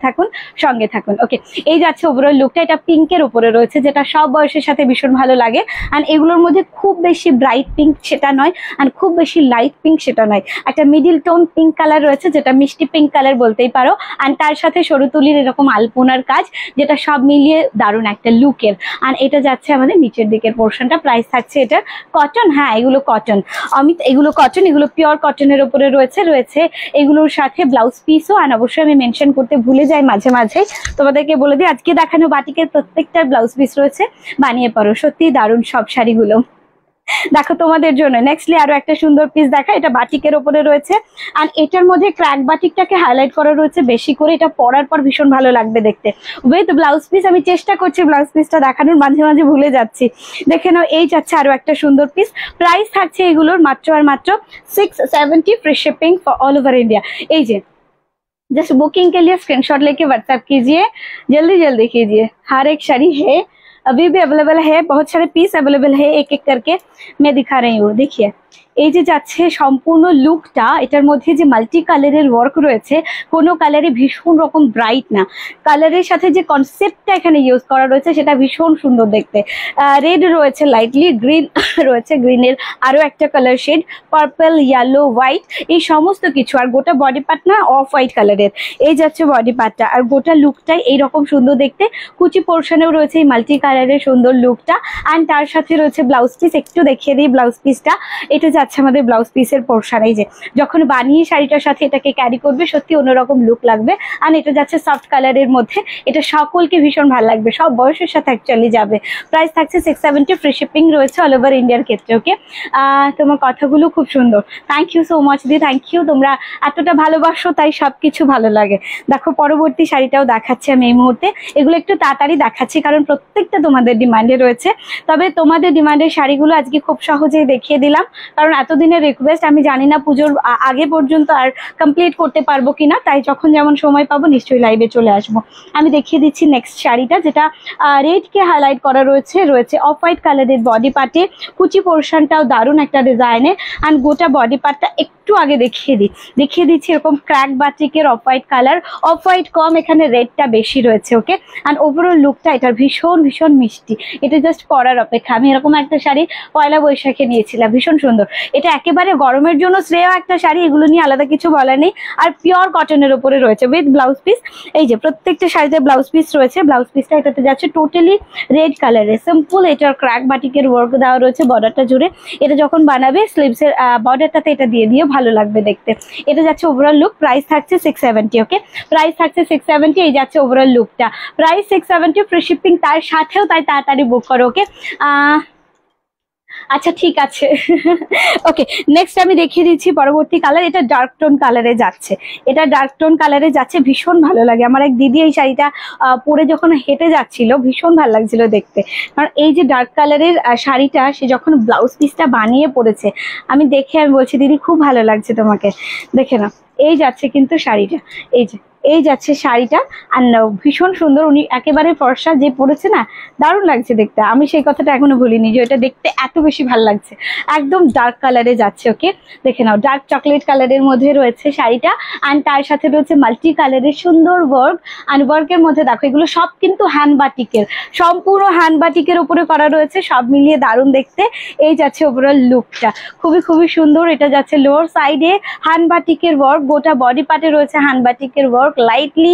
থাকুন, ওকে। এই যাচ্ছে ওভারঅল লুকটা, এটা পিঙ্কের উপরে রয়েছে, যেটা সব বয়সের সাথে ভীষণ ভালো লাগে। অ্যান্ড এগুলোর মধ্যে খুব বেশি ব্রাইট পিঙ্ক সেটা নয়, অ্যান্ড খুব বেশি লাইট পিঙ্ক সেটা নয়, একটা মিডিল টোন পিঙ্ক কালার রয়েছে, যেটা মিষ্টি পিঙ্ক কালার বলতেই পারো। অ্যান্ড তার সাথে সরু তুলির এরকম আলপনার কাজ, যেটা সব মিলিয়ে দারুণ একটা লুকের। অ্যান্ড এটা যাচ্ছে আমাদের নিচের দিকের পোর্শনটা। প্রাইস থাকছে এটা কটন, হ্যাঁ এগুলো কটন অমিত, এগুলো কটন, এগুলো পিওর কটনের উপরে রয়েছে এগুলোর সাথে ব্লাউজ পিসও। আর অবশ্যই আমি মেনশন করতে ভুলে যাই মাঝে মাঝে, তোমাদেরকে বলে দিই আজকে দেখানো বাটিকের প্রত্যেকটার ব্লাউজ পিস রয়েছে, বানিয়ে পারো। সত্যি দারুণ সব শাড়িগুলো। দেখো তোমাদের জন্য নেক্সটলি আরো একটা সুন্দর পিস দেখা, এটা বাটিকের উপরে রয়েছে। আর এটার মধ্যে ক্র্যাক বাটিকটাকে হাইলাইট করা রয়েছে বেশি করে, এটা পরার পর ভীষণ ভালো লাগবে দেখতে উইথ ব্লাউজ পিস। আমি চেষ্টা করছি ব্লাউজ পিসটা দেখানোর, মাঝে মাঝে ভুলে যাচ্ছি। দেখে নাও এই যাচ্ছে আরো একটা সুন্দর পিস। প্রাইস থাকছে এগুলোর মাত্র 670, free shipping for all over India. এই যে जस्ट बुकिंग के लिए स्क्रीनशॉट लेके व्हाट्सएप कीजिए, जल्दी कीजिए। हर एक साड़ी है अभी भी अवेलेबल है, बहुत सारे पीस अवेलेबल है, एक एक करके मैं दिखा रही हूँ। देखिए এই যে যাচ্ছে সম্পূর্ণ লুকটা, এটার মধ্যে যে মাল্টি কালারের ওয়ার্ক রয়েছে, কোনো কালারে ভীষণ রকম ব্রাইট না, কালারের সাথে যে কনসেপ্টটা এখানে ইউজ করা রয়েছে সেটা ভীষণ সুন্দর দেখতে। রেড রয়েছে, লাইটলি গ্রিন রয়েছে, গ্রিনের আরো একটা colour shade, purple, yellow, white, এই সমস্ত কিছু। আর গোটা বডি পার্ট না অফ হোয়াইট কালারের, এই যাচ্ছে বডি পার্টটা। আর গোটা লুকটাই এইরকম সুন্দর দেখতে। কুচি পোর্শনেও রয়েছে এই মাল্টি কালারের সুন্দর লুকটা। অ্যান্ড তার সাথে রয়েছে ব্লাউজ পিস, একটু দেখিয়ে দিই ব্লাউজ পিসটা। এটা যাচ্ছে আমাদের ব্লাউজ পিসের পোর্শন। এই যে যখন বানিয়ে শাড়িটার সাথে এটাকে ক্যারি করবে সত্যি অন্যরকম লুক লাগবে। আর এটা যাচ্ছে সফট কালারের মধ্যে, এটা সকলকে ভীষণ ভালো লাগবে, সব বয়সের সাথে অ্যাকচুয়ালি যাবে। প্রাইস থাকছে 670, ফ্রি শিপিং রয়েছে অল ওভার ইন্ডিয়ার ক্ষেত্রে। ওকে, তোমার কথাগুলো খুব সুন্দর, থ্যাংক ইউ সো মাচ দি, থ্যাংক ইউ। তোমরা এতটা ভালোবাসো তাই সবকিছু ভালো লাগে। দেখো পরবর্তী শাড়িটাও দেখাচ্ছি আমি এই মুহূর্তে। এগুলো একটু তাড়াতাড়ি দেখাচ্ছি কারণ প্রত্যেকটা তোমাদের ডিমান্ডে রয়েছে। তবে তোমাদের ডিমান্ডের শাড়িগুলো আজকে খুব সহজেই দেখিয়ে দিলাম কারণ এতদিনের রিকোয়েস্ট, আমি জানি না পুজোর আগে পর্যন্ত আর কমপ্লিট করতে পারবো কিনা, তাই যখন যেমন সময় পাবো নিশ্চয়ই লাইভে চলে আসবো। আমি দেখিয়ে দিচ্ছি নেক্সট শাড়িটা, যেটা রেডকে হাইলাইট করা রয়েছে, রয়েছে অফ হোয়াইট কালারের বডি পার্টে, কুচি পোর্শনটাও দারুণ একটা ডিজাইনে। অ্যান্ড গোটা বডি পার্টটা একটু আগে দেখিয়ে দিচ্ছি এরকম ক্র্যাক বাটিকের off white colour, off white কম, এখানে রেডটা বেশি রয়েছে। ওকে, অ্যান্ড ওভারঅল লুকটা এটার ভীষণ ভীষণ মিষ্টি, এটা জাস্ট পরার অপেক্ষা। আমি এরকম একটা শাড়ি পয়লা বৈশাখে নিয়েছিলাম, ভীষণ সুন্দর। এটা একেবারে গরমের জন্য শ্রেয় একটা শাড়ি, এগুলো নিয়ে আলাদা কিছু বলার নেই। আর পিওর কটনের উপরে রয়েছে উইথ ব্লাউজ পিস। এই যে প্রত্যেকটা শাড়িতে ব্লাউজ পিস রয়েছে, ব্লাউজ পিসটা এটাতে যাচ্ছে টোটালি রেড কালারের সিম্পল, এটার ক্র্যাক বাটিকের ওয়ার্ক দেওয়া রয়েছে বর্ডারটা জুড়ে। এটা যখন বানাবে স্লিভসের বর্ডারটাতে এটা দিয়ে ভালো লাগবে দেখতে। এটা যাচ্ছে ওভারঅল লুক, প্রাইস থাকছে 670। ওকে, প্রাইস থাকছে 670, এই যাচ্ছে ওভারঅল লুকটা, প্রাইস 670, ফ্রি শিপিং তার সাথেও, তাই তাড়াতাড়ি বুক করো। ওকে, আচ্ছা ঠিক আছে। ওকে, নেক্সট আমি দেখিয়ে দিচ্ছি পরবর্তী কালার। এটা ডার্ক টোন কালারে যাচ্ছে, এটা ডার্ক টোন কালারে যাচ্ছে, ভীষণ ভালো লাগে। আমার এক দিদি এই শাড়িটা পরে যখন হেঁটে যাচ্ছিল ভীষণ ভালো লাগছিল দেখতে, কারণ এই যে ডার্ক কালারের শাড়িটা সে যখন ব্লাউজ পিসটা বানিয়ে পরেছে, আমি বলছি দিদি খুব ভালো লাগছে তোমাকে, দেখে না। এই যাচ্ছে কিন্তু শাড়িটা, এই যাচ্ছে শাড়িটা, আর ভীষণ সুন্দর। উনি একেবারে ফর্সা যে পরেছে না, দারুণ লাগছে দেখতে। আমি সেই কথাটা এখনো ভুলিনি যে এটা দেখতে এত বেশি ভালো লাগছে। একদম ডার্ক কালারে যাচ্ছে। ওকে, দেখে নাও, ডার্ক চকলেট কালারের মধ্যে রয়েছে শাড়িটা, অ্যান্ড তার সাথে রয়েছে মাল্টি কালারের সুন্দর ওয়ার্ক। অ্যান্ড ওয়ার্কের মধ্যে দেখো এগুলো সব কিন্তু হ্যান্ড বাটিকের, সম্পূর্ণ হ্যান্ড বাটিকের উপরে করা রয়েছে, সব মিলিয়ে দারুণ দেখতে। এই যাচ্ছে ওভারঅল লুকটা, খুবই খুবই সুন্দর। এটা যাচ্ছে লোয়ার সাইডে হ্যান্ড বাটিকের ওয়ার্ক, গোটা বডি পার্টে রয়েছে হ্যান্ড বাটিকের ওয়ার্ক, লাইটলি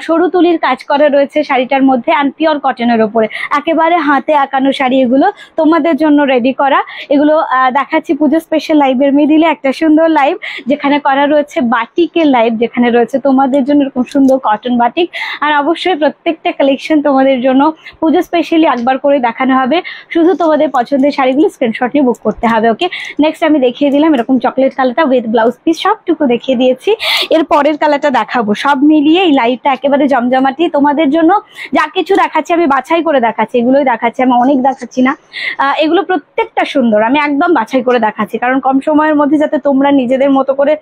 সরু তুলির কাজ করা রয়েছে শাড়িটার মধ্যে, অ্যান্ড পিওর কটনের উপরে, একেবারে হাতে আঁকানো শাড়ি। এগুলো তোমাদের জন্য রেডি করা, এগুলো দেখাচ্ছি পুজো স্পেশাল লাইভের মিডিলে, একটা সুন্দর লাইভ যেখানে করা রয়েছে বাটিকের লাইভ, যেখানে রয়েছে তোমাদের জন্য এরকম সুন্দর কটন বাটিক। আর অবশ্যই প্রত্যেকটা কালেকশন তোমাদের জন্য পুজো স্পেশালি একবার করে দেখানো হবে, শুধু তোমাদের পছন্দের শাড়িগুলো স্ক্রিনশট নিয়ে বুক করতে হবে। ওকে, নেক্সট আমি দেখিয়ে দিলাম এরকম চকলেট কালারটা উইথ ব্লাউজ পিস, সবটুকু দেখিয়ে দিয়েছি। এর পরের কালারটা দেখাবো, সব মিলিয়ে এই লাইভটা একেবারে জমজমাটি তোমাদের জন্য। যা কিছু দেখাচ্ছি আমি বাছাই করে দেখাচ্ছি, এগুলোই দেখাচ্ছি, আমি অনেক দেখাচ্ছি না। এগুলো প্রত্যেকটা সুন্দর, আমি একদম বাছাই করে দেখাচ্ছি কারণ কম সময়ের মধ্যে যাতে তোমরা নিজেদের মতো করে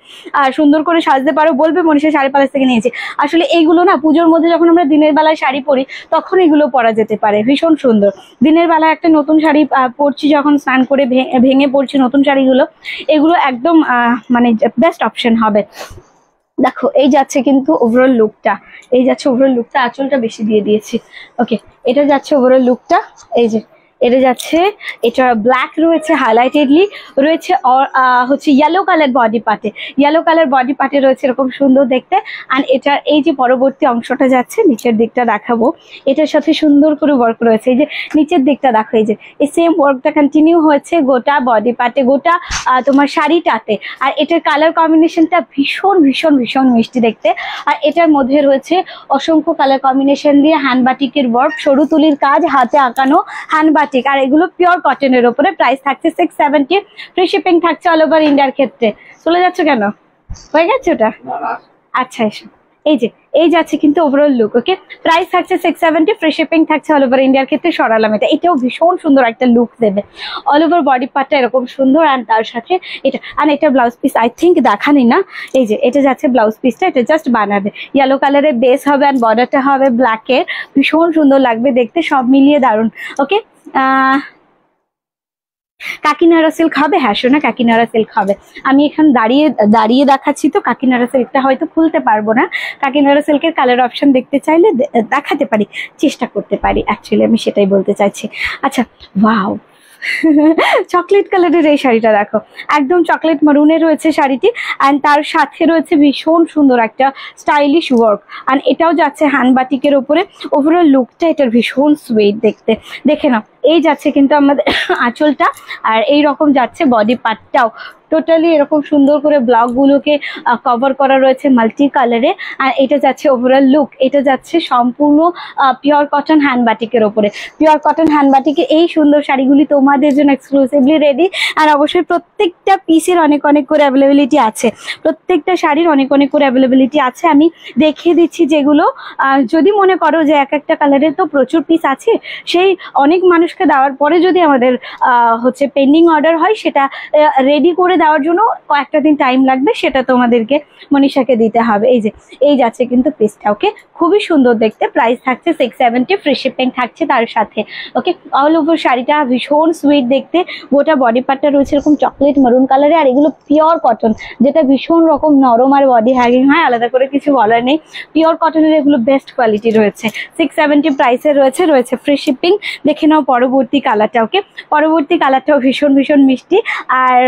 সুন্দর করে সাজতে পারো। বলবে মনীষা শাড়ি প্যালেস থেকে নিয়েছি, আসলে এইগুলো না পুজোর মধ্যে যখন আমরা দিনের বেলায় শাড়ি পরি তখন এগুলো পরা যেতে পারে, ভীষণ সুন্দর। দিনের বেলায় একটা নতুন শাড়ি পরছি, যখন স্নান করে ভেঙে পড়ছি নতুন শাড়িগুলো, এগুলো একদম মানে বেস্ট অপশন হবে। দেখো এই যাচ্ছে কিন্তু ওভারঅল লুকটা, এই যাচ্ছে ওভারঅল লুকটা, আঁচলটা বেশি দিয়ে দিয়েছি। ওকে, এটা যাচ্ছে ওভারঅল লুকটা। এই যে এটা যাচ্ছে, এটা ব্ল্যাক রয়েছে, হাইলাইটেডলি রয়েছে হচ্ছে ইয়েলো কালার বডি পার্টে, ইয়েলো কালার বডি পার্টে রয়েছে এরকম সুন্দর দেখতে। আর এটার এই যে পরবর্তী অংশটা যাচ্ছে, নিচের দিকটা দেখাবো, এটার সাথে সুন্দর করে ওয়ার্ক রয়েছে। এই যে নিচের দিকটা দেখো, এই যে এই সেম ওয়ার্কটা কন্টিনিউ হয়েছে গোটা বডি পার্টে, গোটা তোমার শাড়িটাতে। আর এটার কালার কম্বিনেশনটা ভীষণ ভীষণ ভীষণ মিষ্টি দেখতে। আর এটার মধ্যে রয়েছে অসংখ্য কালার কম্বিনেশন দিয়ে হ্যান্ড বাটিকের ওয়ার্ক, সরু তুলির কাজ, হাতে আঁকানো হ্যান্ড বাটিক। আর এগুলো পিওর কটনের উপরে, প্রাইস থাকছে 670, ফ্রি শিপিং থাকছে অল ওভার ইন্ডিয়ার ক্ষেত্রে। চলে যাচ্ছ কেন, হয়ে গেছে ওটা? আচ্ছা এসো, এই যে এই যাচ্ছে কিন্তু ওভারঅল লুক। ওকে, প্রাইস থাকছে 670, ফ্রি শিপিং থাকছে অল ওভার ইন্ডিয়ার ক্ষেত্রে। সরালাম এটা, এটাও ভীষণ সুন্দর একটা লুক দেবে, অল ওভার বডি পার্টটা এরকম সুন্দর। আর তার সাথে এটা, আর এটা ব্লাউজ পিস আই থিঙ্ক দেখানি না, এই যে এটা যাচ্ছে ব্লাউজ পিসটা, এটা জাস্ট বানাবে, ইয়েলো কালারের বেস হবে আর বর্ডারটা হবে ব্ল্যাকের, ভীষণ সুন্দর লাগবে দেখতে, সব মিলিয়ে দারুণ। ওকে, কাকিনাড়া সিল্ক হবে, হ্যাঁ শোনা কাকিনাড়া সিল্ক হবে। আমি এখানে দাঁড়িয়ে দেখাচ্ছি তো, কাকিনাড়া সিল্কটা হয়তো খুলতে পারবো না। কাকিনাড়া সিল্কের কালার অপশন দেখতে চাইলে দেখাতে পারি, চেষ্টা করতে পারি, অ্যাকচুয়ালি আমি সেটাই বলতে চাইছি। আচ্ছা, ওয়াও চকলেট কালারের এই শাড়িটা দেখো, একদম চকলেট মারুনে রয়েছে শাড়িটি, অ্যান্ড তার সাথে রয়েছে ভীষণ সুন্দর একটা স্টাইলিশ ওয়ার্ক, অ্যান্ড এটাও যাচ্ছে হ্যান্ড বাটিকের ওপরে। ওভারঅল লুকটা এটার ভীষণ সুইট দেখতে, দেখে নাও। এই যাচ্ছে কিন্তু আমাদের আঁচলটা, আর এই রকম যাচ্ছে বডি পার্টটাও। টোটালি এরকম সুন্দর করে ব্লকগুলোকে কভার করা রয়েছে মাল্টি কালারে। আর এটা যাচ্ছে ওভারঅল লুক, এটা যাচ্ছে সম্পূর্ণ পিওর কটন হ্যান্ড বাটিকের ওপরে। পিওর কটন হ্যান্ড বাটিকের এই সুন্দর শাড়িগুলি তোমাদের জন্য এক্সক্লুসিভলি রেডি। আর অবশ্যই প্রত্যেকটা পিসের অনেক অনেক করে অ্যাভেলেবিলিটি আছে, প্রত্যেকটা শাড়ির অনেক অনেক করে অ্যাভেলেবিলিটি আছে। আমি দেখিয়ে দিচ্ছি যেগুলো, যদি মনে করো যে এক একটা কালারের তো প্রচুর পিস আছে, সেই অনেক মানুষকে দেওয়ার পরে যদি আমাদের হচ্ছে পেন্ডিং অর্ডার হয়, সেটা রেডি করে দেওয়ার জন্য কয়েকটা দিন টাইম লাগবে, সেটা তোমাদেরকে মনীষাকে দিতে হবে। এই যে এই যাচ্ছে কিন্তু পিসটা, ওকে, খুবই সুন্দর দেখতে। প্রাইস থাকছে 670, ফ্রি শিপিং থাকছে তার সাথে। ওকে, অল ওভার শাড়িটা ভীষণ সুইট দেখতে, গোটা বডি পার্টটা রয়েছে এরকম চকলেট মারুন কালারে। আর এগুলো পিওর কটন, যেটা ভীষণ রকম নরম আর বডি হ্যাগিং হয়, আলাদা করে কিছু বলার নেই। পিওর কটনের এগুলো বেস্ট কোয়ালিটি রয়েছে। 670 প্রাইসের রয়েছে, রয়েছে ফ্রি শিপিং। দেখে নাও পরবর্তী কালারটা। ওকে, পরবর্তী কালারটাও ভীষণ ভীষণ মিষ্টি। আর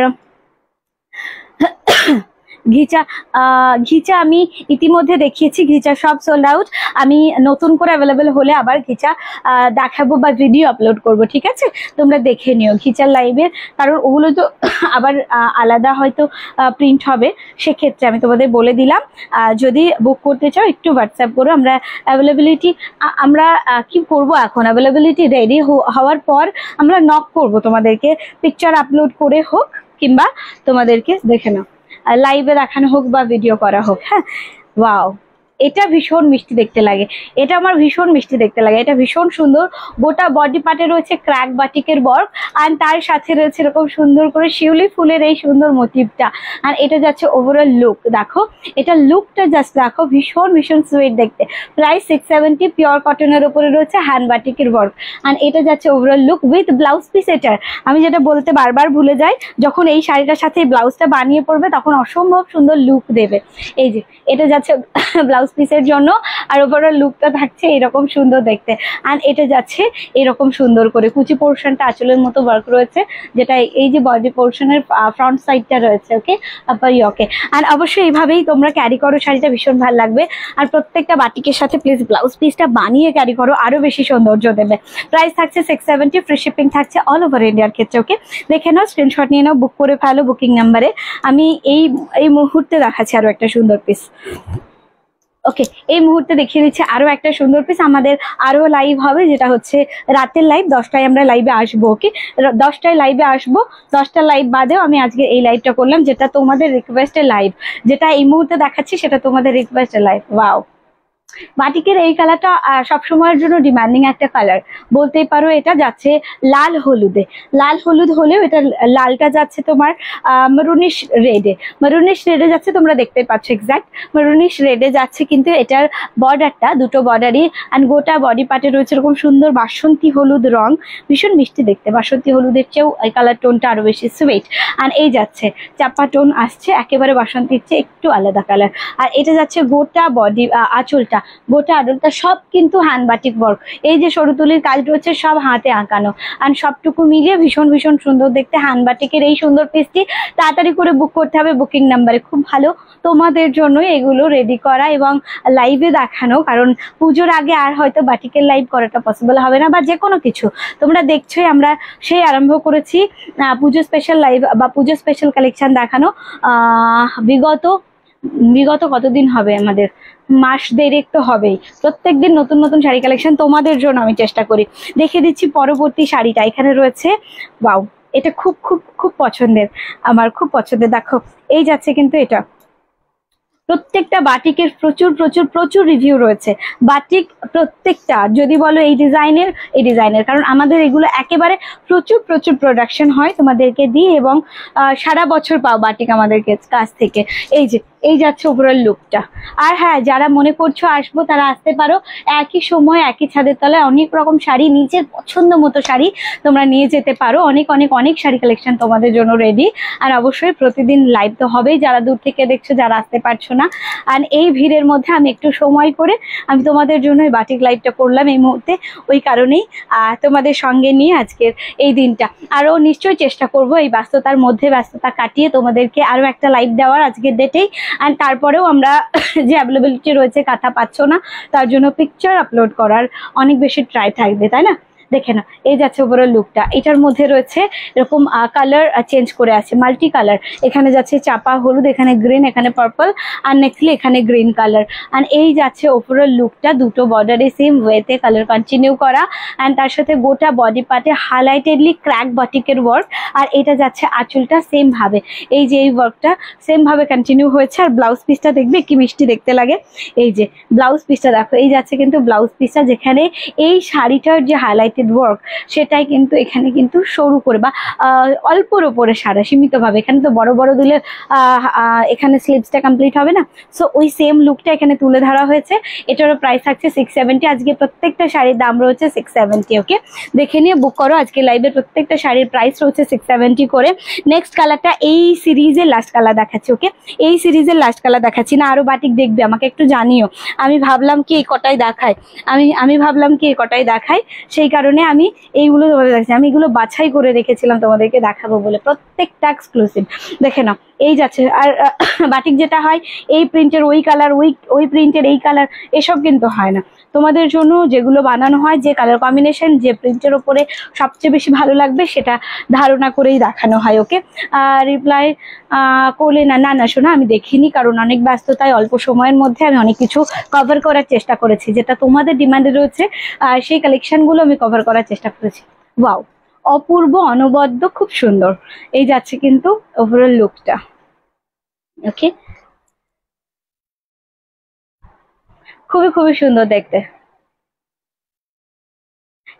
ঘিচা আমি ইতিমধ্যে দেখিয়েছি, ঘিচা সব সোল্ড আউট। আমি নতুন করে অ্যাভেলেবেল হলে আবার ঘিচা দেখাবো বা ভিডিও আপলোড করব, ঠিক আছে? তোমরা দেখে নিও ঘিচার লাইভের, কারণ ওগুলো তো আবার আলাদা হয়তো প্রিন্ট হবে, সেক্ষেত্রে আমি তোমাদের বলে দিলাম। যদি বুক করতে চাও একটু হোয়াটসঅ্যাপ করো। আমরা অ্যাভেলেবিলিটি আমরা কি করব এখন, অ্যাভেলেবিলিটি রেডি হওয়ার পর আমরা নক করব তোমাদেরকে, পিকচার আপলোড করে হোক কিংবা তোমাদেরকে দেখে নাও লাইভে দেখানো হোক বা ভিডিও করা হোক। হ্যাঁ, ওয়াও, এটা ভীষণ মিষ্টি দেখতে লাগে, এটা আমার ভীষণ মিষ্টি দেখতে লাগে। এটা ভীষণ সুন্দর, গোটা বডি পার্টে রয়েছে ক্র্যাক বাটিকের ওয়ার্ক, আর তার সাথে রয়েছে এরকম সুন্দর করে শিউলি ফুলের এই সুন্দর মোটিভটা। আর এটা যাচ্ছে ওভারঅল লুক, দেখো এটা লুকটা জাস্ট দেখো, ভীষণ ভীষণ সুইট দেখতে। প্রাইস 670, পিওর কটনের উপরে রয়েছে হ্যান্ড বাটিকের ওয়ার্ক। আর এটা যাচ্ছে overall look with blouse piece. এটার আমি যেটা বলতে বারবার ভুলে যাই, যখন এই শাড়িটার সাথে এই ব্লাউজটা বানিয়ে পড়বে তখন অসম্ভব সুন্দর লুক দেবে। এই যে এটা যাচ্ছে ব্লাউজ পিসের জন্য, আর ওভারঅল লুকটা থাকছে এরকম সুন্দর দেখতে। আর এটা যাচ্ছে এরকম সুন্দর করে কুচি পোর্শনটা আঁচলের মতো ওয়ার্ক রয়েছে, যেটা এই যে বডি পোর্শনের ফ্রন্ট সাইডটা রয়েছে। ওকে, ওকে, আর অবশ্যই এইভাবেই তোমরা ক্যারি করো, শাড়িটা ভীষণ ভালো লাগবে। আর প্রত্যেকটা বাটিকের সাথে প্লিজ ব্লাউজ পিসটা বানিয়ে ক্যারি করো, আরো বেশি সৌন্দর্য দেবে। প্রাইস থাকছে 670, ফ্রি শিপিং থাকছে অল ওভার ইন্ডিয়ার ক্ষেত্রে। ওকে, দেখে নাও, স্ক্রিনশট নিয়ে নাও, বুক করে ফেলো বুকিং নাম্বারে। আমি এই মুহূর্তে দেখাচ্ছি আরো একটা সুন্দর পিস। ওকে, এই মুহূর্তে দেখিয়ে দিচ্ছে আরো একটা সুন্দর পিস। আমাদের আরো লাইভ হবে, যেটা হচ্ছে রাতের লাইভ, 10টায় আমরা লাইভে আসবো। ওকে, 10টায় লাইভে আসবো, 10টা লাইভ বাদেও আমি আজকে এই লাইভটা করলাম, যেটা তোমাদের রিকোয়েস্টের লাইভ। যেটা এই মুহূর্তে দেখাচ্ছি সেটা তোমাদের রিকোয়েস্টের লাইভ। ওয়াও, বাটিকের এই কালারটা সবসময়ের জন্য ডিমান্ডিং একটা কালার বলতেই পারো। এটা যাচ্ছে লাল হলুদে, লাল হলুদ হলেও এটা লালটা যাচ্ছে তোমার মেরুনিশ রেডে, মেরুনিশ রেডে যাচ্ছে, তোমরা দেখতে পাচ্ছ এক্সাক্ট মেরুনিশ রেডে যাচ্ছে। কিন্তু এটার বর্ডারটা দুটো বর্ডারই, অ্যান্ড গোটা বডি পার্টে রয়েছে এরকম সুন্দর বাসন্তী হলুদ রং, ভীষণ মিষ্টি দেখতে। বাসন্তী হলুদের চেয়েও এই কালার টোনটা আরো বেশি সুইট। আর এই যাচ্ছে চাপা টোন আসছে, একেবারে বাসন্তীর চেয়ে একটু আলাদা কালার। আর এটা যাচ্ছে গোটা বডি আঁচলটা, গোটা আঁচলটা সব কিন্তু হ্যান্ড বাটিক ওয়ার্ক। এই যে সরুতুলির কাজ রয়েছে সব হাতে আঁকানো, আর সবটুকু মিলিয়ে ভীষণ ভীষণ সুন্দর দেখতে হ্যান্ড বাটিকের এই সুন্দর পিসটি। তাড়াতাড়ি করে বুক করতে হবে বুকিং নাম্বারে। খুব ভালো তোমাদের জন্য এগুলো রেডি করা এবং লাইভে দেখানো, কারণ পুজোর আগে আর হয়তো বাটিকের লাইভ করাটা পসিবল হবে না, বা যে কোনো কিছু তোমরা দেখছোই। আমরা সেই আরম্ভ করেছি পুজো স্পেশাল লাইভ বা পুজো স্পেশাল কালেকশন দেখানো। বিগত কতদিন হবে, আমাদের মাস দেড়েক তো হবেই। প্রত্যেকদিন নতুন নতুন শাড়ি কালেকশন তোমাদের জন্য আমি চেষ্টা করি। দেখে দিচ্ছি পরবর্তী শাড়িটা, এখানে রয়েছে। ওয়াও, এটা খুব খুব খুব পছন্দের, আমার খুব পছন্দের। দেখো এই যাচ্ছে কিন্তু এটা, প্রত্যেকটা বাটিকের প্রচুর প্রচুর প্রচুর রিভিউ রয়েছে। বাটিক প্রত্যেকটা যদি বলো এই ডিজাইনের, কারণ আমাদের এগুলো একেবারে প্রচুর প্রচুর প্রোডাকশন হয় তোমাদেরকে দিই, এবং সারা বছর পাও বাটিক আমাদের কাছ থেকে। এই যে এই যাচ্ছে ওভারঅল লুকটা। আর হ্যাঁ, যারা মনে করছো আসবো তারা আসতে পারো। একই সময় একই ছাদের তলায় অনেক রকম শাড়ি, নিজের পছন্দ মতো শাড়ি তোমরা নিয়ে যেতে পারো। অনেক অনেক অনেক শাড়ি কালেকশন তোমাদের জন্য রেডি। আর অবশ্যই প্রতিদিন লাইভ তো হবেই, যারা দূর থেকে দেখছো, যারা আসতে পারছো শোনা। আর এই ভিড়ের মধ্যে আমি একটু সময় করে আমি তোমাদের জন্য এই বাটিক লাইভটা করলাম এই মুহূর্তে, ওই কারণেই তোমাদের সঙ্গে নিয়ে আজকের এই দিনটা। আরও নিশ্চয়ই চেষ্টা করব এই ব্যস্ততার মধ্যে ব্যস্ততা কাটিয়ে তোমাদেরকে আরও একটা লাইভ দেওয়ার আজকের ডেটেই। অ্যান্ড তারপরেও আমরা যে অ্যাভেলেবিলিটি রয়েছে কথা পাচ্ছ না তার জন্য পিকচার আপলোড করার অনেক বেশি ট্রাই থাকবে, তাই না? দেখে না, এই যাচ্ছে ওভারঅল লুকটা। এটার মধ্যে রয়েছে এরকম কালার চেঞ্জ করে আছে, মাল্টি কালার। এখানে যাচ্ছে চাপা হলুদ, এখানে গ্রিন, এখানে পার্পল, আর নেক্সটলি এখানে গ্রিন কালার। অ্যান্ড এই যাচ্ছে ওভারঅল লুকটা, দুটো বর্ডারে সেম ওয়েতে কালার কন্টিনিউ করা। অ্যান্ড তার সাথে গোটা বডি পার্টে হাইলাইটেডলি ক্র্যাক বটিকের ওয়ার্ক। আর এটা যাচ্ছে আঁচলটা সেম ভাবে, এই যে এই ওয়ার্কটা সেম ভাবে কন্টিনিউ হয়েছে। আর ব্লাউজ পিসটা দেখবে কি মিষ্টি দেখতে লাগে। এই যে ব্লাউজ পিসটা দেখো, এই যাচ্ছে কিন্তু ব্লাউজ পিসটা, যেখানে এই শাড়িটার যে হাইলাইটেড ওয়ার্ক সেটাই কিন্তু এখানে কিন্তু সরু করে বা অল্পর ওপরে সারা সীমিতভাবে। এখানে তো বড় বড় দিলে এখানে স্লিভসটা কমপ্লিট হবে না, সো ওই সেম লুকটা এখানে তুলে ধরা হয়েছে। এটারও প্রাইস থাকছে 670। আজকে প্রত্যেকটা শাড়ির দাম রয়েছে 670। ওকে, দেখে নিয়ে বুক করো। আজকে লাইভের প্রত্যেকটা শাড়ির প্রাইস রয়েছে 670 করে। নেক্সট কালারটা এই সিরিজের লাস্ট কালার দেখাচ্ছি। ওকে, এই সিরিজের লাস্ট কালার দেখাচ্ছি না, আরো বাটিক দেখবে আমাকে একটু জানিও। আমি ভাবলাম কি এই কটাই দেখাই, আমি ভাবলাম কি এই কটাই দেখাই, সেই কারণে আমি এইগুলো তোমাদের দেখাচ্ছি। আমি এগুলো বাছাই করে রেখেছিলাম তোমাদেরকে দেখাবো বলে, প্রত্যেকটা এক্সক্লুসিভ। দেখে নাও, এই যাচ্ছে। আর বাটিক যেটা হয় এই প্রিন্টের ওই কালার, ওই প্রিন্টের এই কালার, এসব কিন্তু হয় না। তোমাদের জন্য যেগুলো বানানো হয়, যে কালার কম্বিনেশন যে প্রিন্টের ওপরে সবচেয়ে বেশি ভালো লাগবে সেটা ধারণা করেই দেখানো হয়। ওকে, রিপ্লাই করলে না না শোনা, আমি দেখিনি, কারণ অনেক ব্যস্ততায় অল্প সময়ের মধ্যে আমি অনেক কিছু কভার করার চেষ্টা করেছি, যেটা তোমাদের ডিমান্ডে রয়েছে সেই কালেকশনগুলো আমি কভার করার চেষ্টা করেছি। ওয়াও, অপূর্ব, অনবদ্য, খুব সুন্দর। এই যাচ্ছে কিন্তু ওভারঅল লুকটা। ওকে, খুবই খুবই সুন্দর দেখতে।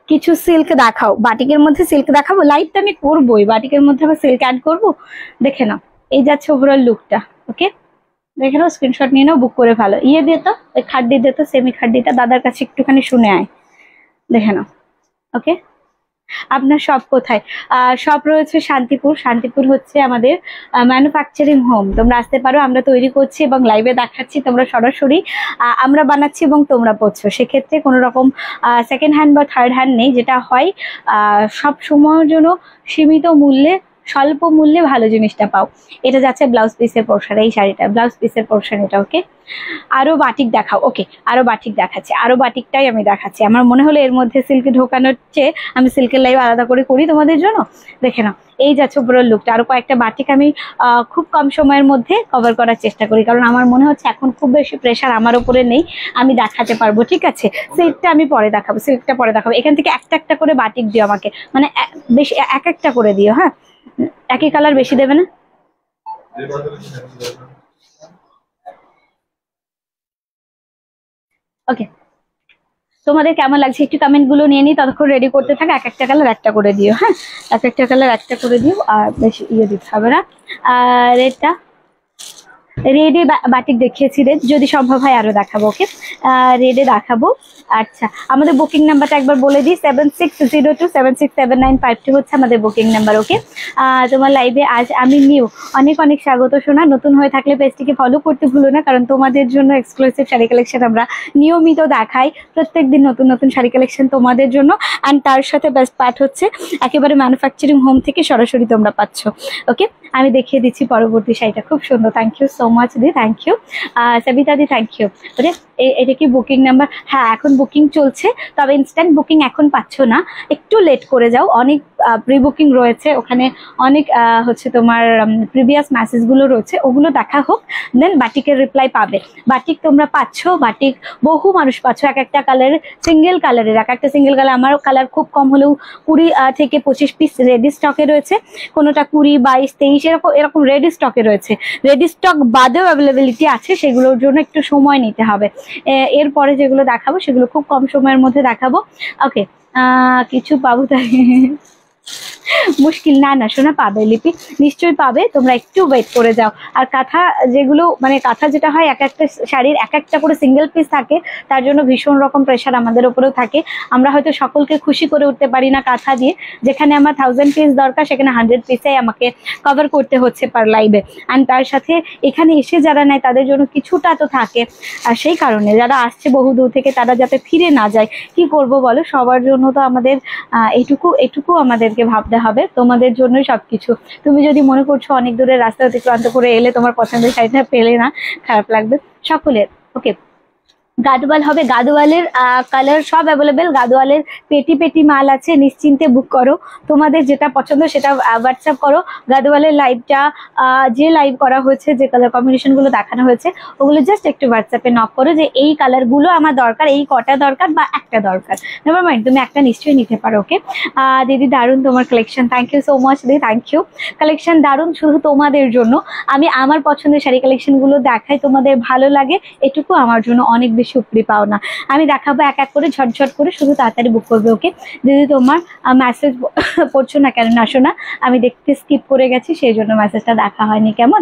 কিছু সিল্ক দেখাও, বাটিকের মধ্যে সিল্ক দেখাবো, লাইভটা আমি করবোই, বাটিকের মধ্যে আবার সিল্ক অ্যাড করবো। দেখে নাও, এই যাচ্ছে ওভারঅল লুকটা। ওকে, দেখে নাও, স্ক্রিনশট নিয়ে নাও, বুক করে ফেলো। ইয়ে দিয়ে তো ওই খাড্ডি দিয়ে তো, সেমি খাড্ডিটা দাদার কাছে একটুখানি শুনে আয়। দেখে নাও। ওকে, আপনার শপ কোথায়? শপ রয়েছে শান্তিপুর। শান্তিপুর হচ্ছে আমাদের ম্যানুফ্যাকচারিং হোম। তোমরা আসতে পারো, আমরা তৈরি করছি এবং লাইভে দেখাচ্ছি, তোমরা সরাসরি আমরা বানাচ্ছি এবং তোমরা পড়ছো। সেক্ষেত্রে কোনো রকম সেকেন্ড হ্যান্ড বা থার্ড হ্যান্ড নেই। যেটা হয় সব সময়ের জন্য সীমিত মূল্যে, স্বল্প মূল্যে ভালো জিনিসটা পাও। এটা যাচ্ছে ব্লাউজ পিসের পোর্শন, এই শাড়িটা ব্লাউজ পিসের পোর্শন এটা। ওকে, আরো বাটিক দেখাও। ওকে, আরো বাটিক দেখাচ্ছি, আরো বাটিকটাই আমি দেখাচ্ছি। আমার মনে হলো এর মধ্যে সিল্ক ঢোকানোর চেয়ে আমি সিল্কের লাইভ আলাদা করে করি তোমাদের জন্য। দেখে নাও, এই যাচ্ছে পুরো লুকটা। আরো কয়েকটা বাটিক আমি খুব কম সময়ের মধ্যে কভার করার চেষ্টা করি, কারণ আমার মনে হচ্ছে এখন খুব বেশি প্রেশার আমার উপরে নেই, আমি দেখাতে পারবো। ঠিক আছে, সিল্কটা আমি পরে দেখাবো, সিল্কটা পরে দেখাবো। এখান থেকে একটা একটা করে বাটিক দিও আমাকে, মানে বেশি এক একটা করে দিও। হ্যাঁ, একই কালার বেশি দেবে না। ওকে, তোমাদের কেমন লাগছে একটু কমেন্ট গুলো নিয়ে নিই, ততক্ষণ রেডি করতে থাকে। এক একটা কালার একটা করে দিও। হ্যাঁ, এক একটা কালার একটা করে দিও, আর বেশি ইয়ে দিতে হবে না। আর এটা রেডে বাটিক দেখিয়েছি, রেড যদি সম্ভব হয় আরো দেখাবো। ওকে, রেডে দেখাবো। আচ্ছা, আমাদের বুকিং নাম্বারটা একবার বলে দিই, 7602767952 হচ্ছে আমাদের বুকিং নাম্বার। ওকে, তোমার লাইভে আজ আমি নিউ, অনেক অনেক স্বাগত শোনা। নতুন হয়ে থাকলে পেজটিকে ফলো করতে ভুলো না, কারণ তোমাদের জন্য এক্সক্লুসিভ শাড়ি কালেকশন আমরা নিয়মিত দেখাই, প্রত্যেকদিন নতুন নতুন শাড়ি কালেকশন তোমাদের জন্য। অ্যান্ড তার সাথে বেস্ট পার্ট হচ্ছে একেবারে ম্যানুফ্যাকচারিং হোম থেকে সরাসরি তোমরা পাচ্ছ। ওকে, আমি দেখিয়ে দিচ্ছি পরবর্তী শাড়িটা, খুব সুন্দর। থ্যাংক ইউ সো মাচ দি, থ্যাংক ইউ সবিতা দি, থ্যাংক ইউ। ওকে, এটা কি বুকিং নাম্বার? হ্যাঁ, এখন বুকিং চলছে, তবে ইনস্ট্যান্ট বুকিং এখন পাচ্ছ না, একটু লেট করে যাও। অনেক প্রি বুকিং রয়েছে ওখানে, অনেক হচ্ছে তোমার প্রিভিয়াস মেসেজগুলো রয়েছে, ওগুলো দেখা হোক, দেন বাটিকের রিপ্লাই পাবে। বাটিক তোমরা পাচ্ছ, বাটিক বহু মানুষ পাচ্ছ, এক একটা কালারের, সিঙ্গেল কালারের, এক একটা সিঙ্গেল কালার। আমার কালার খুব কম হলেও 20 থেকে 25 পিস রেডি স্টকে রয়েছে, কোনোটা 20, 22, 23 এরকম রেডি স্টকে রয়েছে। রেডি স্টক বাদেও অ্যাভেলেবিলিটি আছে, সেগুলোর জন্য একটু সময় নিতে হবে। এরপরে যেগুলো দেখাবো সেগুলো খুব কম সময়ের মধ্যে দেখাবো। ওকে, কিছু পাবো তাই মুশকিল না, না শোনা, পাবে লিপি, নিশ্চয়ই পাবে, তোমরা একটু ওয়েট করে যাও। আর কাঁথা যেগুলো মানে কাঁথা যেটা হয় এক একটা শাড়ির এক একটা করে সিঙ্গেল পিস থাকে, তার জন্য ভীষণ রকম প্রেশার আমাদের উপরেও থাকে। আমরা হয়তো সকলকে খুশি করে উঠতে পারি না কাঁথা দিয়ে, যেখানে আমার 1000 পিস দরকার সেখানে 100 পিসে আমাকে কভার করতে হচ্ছে পার লাইভে। অ্যান্ড তার সাথে এখানে এসে যারা নেয় তাদের জন্য কিছুটা তো থাকে, আর সেই কারণে যারা আসছে বহু দূর থেকে তারা যাতে ফিরে না যায়, কি করব বলো, সবার জন্য তো আমাদের এটুকু আমাদেরকে ভাবতে হবে, তোমাদের জন্যই সবকিছু। তুমি যদি মনে করছো অনেক দূরের রাস্তা অতিক্রান্ত করে এলে তোমার পছন্দের শাড়িটা পেলে না, খারাপ লাগবে সকলের। ওকে, গাদওয়াল হবে, গাদওয়ালের কালার সব অ্যাভেলেবেল, গাদওয়ালের পেটি পেটি মাল আছে, নিশ্চিন্তে বুক করো, তোমাদের যেটা পছন্দ সেটা হোয়াটসঅ্যাপ করো। গাদওয়ালের লাইভটা যে লাইভ করা হয়েছে, যে কালার কম্বিনেশনগুলো দেখানো হয়েছে ওগুলো জাস্ট একটু হোয়াটসঅ্যাপে নক করো যে এই কালারগুলো আমার দরকার, এই কটা দরকার বা একটা দরকার, নেভার মাইন্ড তুমি একটা নিশ্চয়ই নিতে পারো। ওকে দিদি, দারুণ তোমার collection, thank you so much দিদি, থ্যাংক ইউ। কালেকশন দারুণ, শুধু তোমাদের জন্য আমি আমার পছন্দের শাড়ি কালেকশনগুলো দেখাই, তোমাদের ভালো লাগে, এটুকু আমার জন্য অনেক বেশি উপরি পাও না। আমি দেখাবো এক এক করে, ঝটঝট করে, শুধু তাড়াতাড়ি বুক করবে। ওকে দিদি, তোমার মেসেজ পড়ছো না কেন? না শোনা, আমি দেখতে স্কিপ করে গেছি, সেই জন্য মেসেজটা দেখা হয়নি। কেমন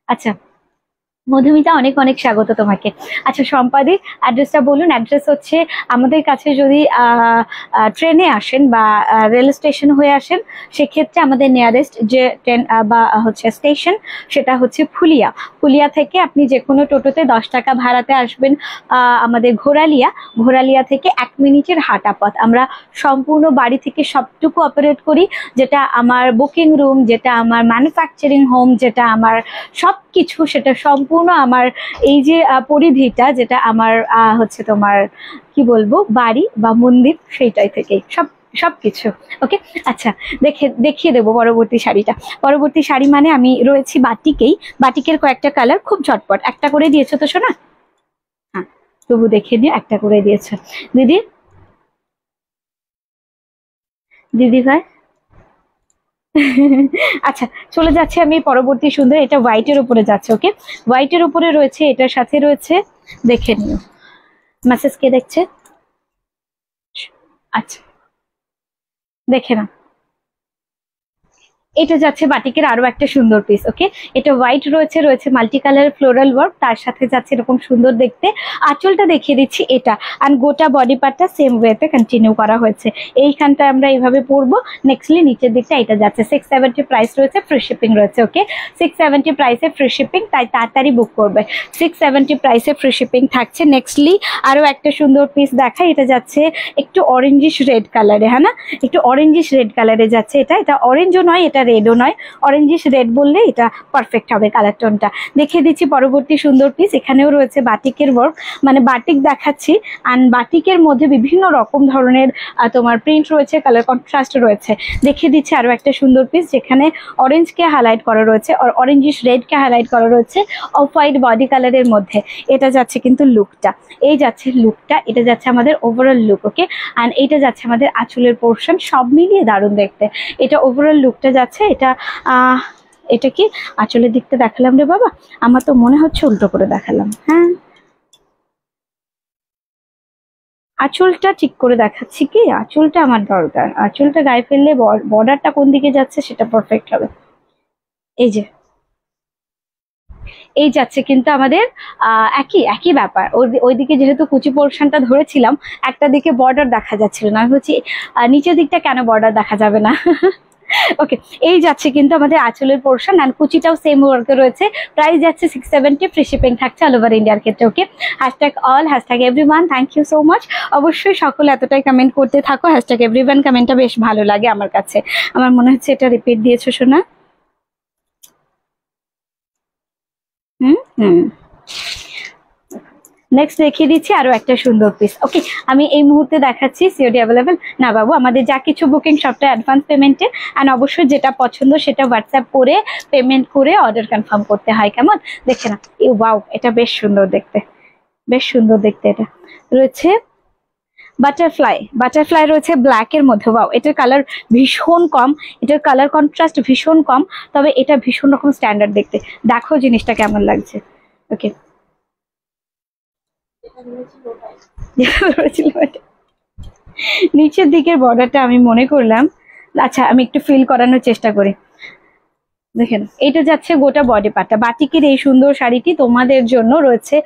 আচ্ছা মধুমিতা, অনেক অনেক স্বাগত তোমাকে। আচ্ছা সম্পাদি, অ্যাড্রেসটা বলুন। অ্যাড্রেস হচ্ছে আমাদের কাছে যদি ট্রেনে আসেন বা রেল স্টেশন হয়ে আসেন, সেক্ষেত্রে আমাদের নিয়ারেস্ট যে ট্রেন বা হচ্ছে স্টেশন সেটা হচ্ছে ফুলিয়া। ফুলিয়া থেকে আপনি যে কোনো টোটোতে 10 টাকা ভাড়াতে আসবেন আমাদের ঘোরালিয়া। ঘোরালিয়া থেকে 1 মিনিটের হাঁটা পথ। আমরা সম্পূর্ণ বাড়ি থেকে সবটুকু অপারেট করি, যেটা আমার বুকিং রুম, যেটা আমার ম্যানুফ্যাকচারিং হোম, যেটা আমার সব কিছু, সেটা সম্পূর্ণ আমার এই যে পরিধিটা, যেটা আমার হচ্ছে তোমার কি বলবো বাড়ি বা মন্দির, সেইটাই থেকে সবকিছু। ওকে আচ্ছা, দেখিয়ে দেবো পরবর্তী শাড়িটা। পরবর্তী শাড়ি মানে আমি রয়েছি বাটিকেই, বাটিকের কয়েকটা কালার, খুব ঝটপট। একটা করে দিয়েছো তো শোনা? হ্যাঁ তবু দেখে নিও, একটা করে দিয়েছো দিদি। দিদি ভাই আচ্ছা চলে যাচ্ছে আমি পরবর্তী সুন্দর, এটা হোয়াইটের উপরে যাচ্ছে। ওকে হোয়াইটের উপরে রয়েছে, এটার সাথে রয়েছে, দেখে নিও। মেসেজ কে দেখছে? আচ্ছা দেখে না, এটা যাচ্ছে বাটিকের আরো একটা সুন্দর পিস। ওকে এটা হোয়াইট রয়েছে, রয়েছে মাল্টি কালার ফ্লোরাল ওয়ার্ক, তার সাথে যাচ্ছে এরকম সুন্দর দেখতে। আঁচলটা দেখিয়ে দিচ্ছি এটা, আর গোটা বডি পার্টটা সেম ওয়েতে কন্টিনিউ করা হয়েছে। এইখানটা আমরা এইভাবে পরবো, নেক্সটলি নিচের দিকটা এটা যাচ্ছে। 670 প্রাইস রয়েছে, ফ্রি শিপিং রয়েছে। ওকে 670 প্রাইসে ফ্রি শিপিং, তাই তাড়াতাড়ি বুক করবে। 670 প্রাইসে ফ্রি শিপিং থাকছে। নেক্সটলি আরো একটা সুন্দর পিস দেখাই, এটা যাচ্ছে একটু অরেঞ্জিশ রেড কালারে, হ্যাঁ না, একটু অরেঞ্জিশ রেড কালারে যাচ্ছে। এটা অরেঞ্জও নয়, এটা রেডও নয়, অরেঞ্জিশ রেড বললে এটা পারফেক্ট হবে কালার টোনটা। দেখিয়ে দিচ্ছি পরবর্তী সুন্দর পিস। এখানেও রয়েছে বাটিকের ওয়ার্ক, মানে বাটিক দেখাচ্ছি, অ্যান্ড বাটিকের মধ্যে বিভিন্ন রকম ধরনের তোমার প্রিন্ট রয়েছে, কালার কন্ট্রাস্ট রয়েছে। দেখিয়ে দিচ্ছি আরো একটা সুন্দর পিস, যেখানে অরেঞ্জকে হাইলাইট করা রয়েছে, আর অরেঞ্জিশ রেডকে হাইলাইট করা রয়েছে অফ হোয়াইট বডি কালারের মধ্যে। এটা যাচ্ছে কিন্তু লুকটা, এই যাচ্ছে লুকটা, এটা যাচ্ছে আমাদের ওভারঅল লুক। ওকে অ্যান্ড এইটা যাচ্ছে আমাদের আঁচলের পোর্শন, সব মিলিয়ে দারুণ দেখতে। এটা ওভারঅল লুকটা যাচ্ছে। এটা কি আঁচলের দিকটা দেখালাম রে বাবা? আমার তো মনে হচ্ছে উল্টো করে দেখালাম। হ্যাঁ আঁচলটা ঠিক করে দেখাচ্ছি, কি আঁচলটা আমার দরকার, আঁচলটা গায়ে ফেললে বর্ডারটা কোন দিকে যাচ্ছে সেটা পারফেক্ট হবে। এই যে এই যাচ্ছে কিন্তু আমাদের একই একই ব্যাপার। ওইদিকে যেহেতু কুচি পোর্শনটা ধরেছিলাম, একটা দিকে বর্ডার দেখা যাচ্ছিল না, আমি বলছি নিচের দিকটা কেন বর্ডার দেখা যাবে না। ওকে এই যাচ্ছে কিন্তু আমাদের আঁচলের পোর্শন, অ্যান্ড কুচিটাও সেম ওয়ার্কে রয়েছে। প্রাইস যাচ্ছে 670, ফ্রি শিপিং থাকছে অল ওভার ইন্ডিয়ার ক্ষেত্রে। Okay hashtag all, hashtag everyone, thank you so much. অবশ্যই সকলে এতটাই কমেন্ট করতে থাকো, হ্যাশট্যাগ এভরিওয়ান কমেন্টটা বেশ ভালো লাগে আমার কাছে। আমার মনে হচ্ছে এটা রিপিট দিয়েছো শোনা। হুম নেক্সট দেখিয়ে দিচ্ছি আরো একটা সুন্দর পিস। ওকে আমি এই মুহূর্তে দেখাচ্ছি, সিওডি অ্যাভেলেবেল না বাবু, আমাদের যা কিছু বুকিং সবটা অ্যাডভান্স পেমেন্টে, অ্যান্ড অবশ্যই যেটা পছন্দ সেটা হোয়াটসঅ্যাপ করে পেমেন্ট করে অর্ডার কনফার্ম করতে হয়। কেমন দেখে না, এই ওয়াও এটা বেশ সুন্দর দেখতে, বেশ সুন্দর দেখতে। এটা রয়েছে বাটারফ্লাই রয়েছে ব্ল্যাক এর মধ্যে। ওয়াও এটার কালার ভীষণ কম, এটার কালার কন্ট্রাস্ট ভীষণ কম, তবে এটা ভীষণ রকম স্ট্যান্ডার্ড দেখতে। দেখো জিনিসটা কেমন লাগছে। ওকে নিচের দিকের বর্ডারটা আমি মনে করলাম, আচ্ছা আমি একটু ফিল করানোর চেষ্টা করি। দেখেন এটা যাচ্ছে গোটা বডি পার্টটা। বাটিকের এই সুন্দর শাড়িটি তোমাদের জন্য রয়েছে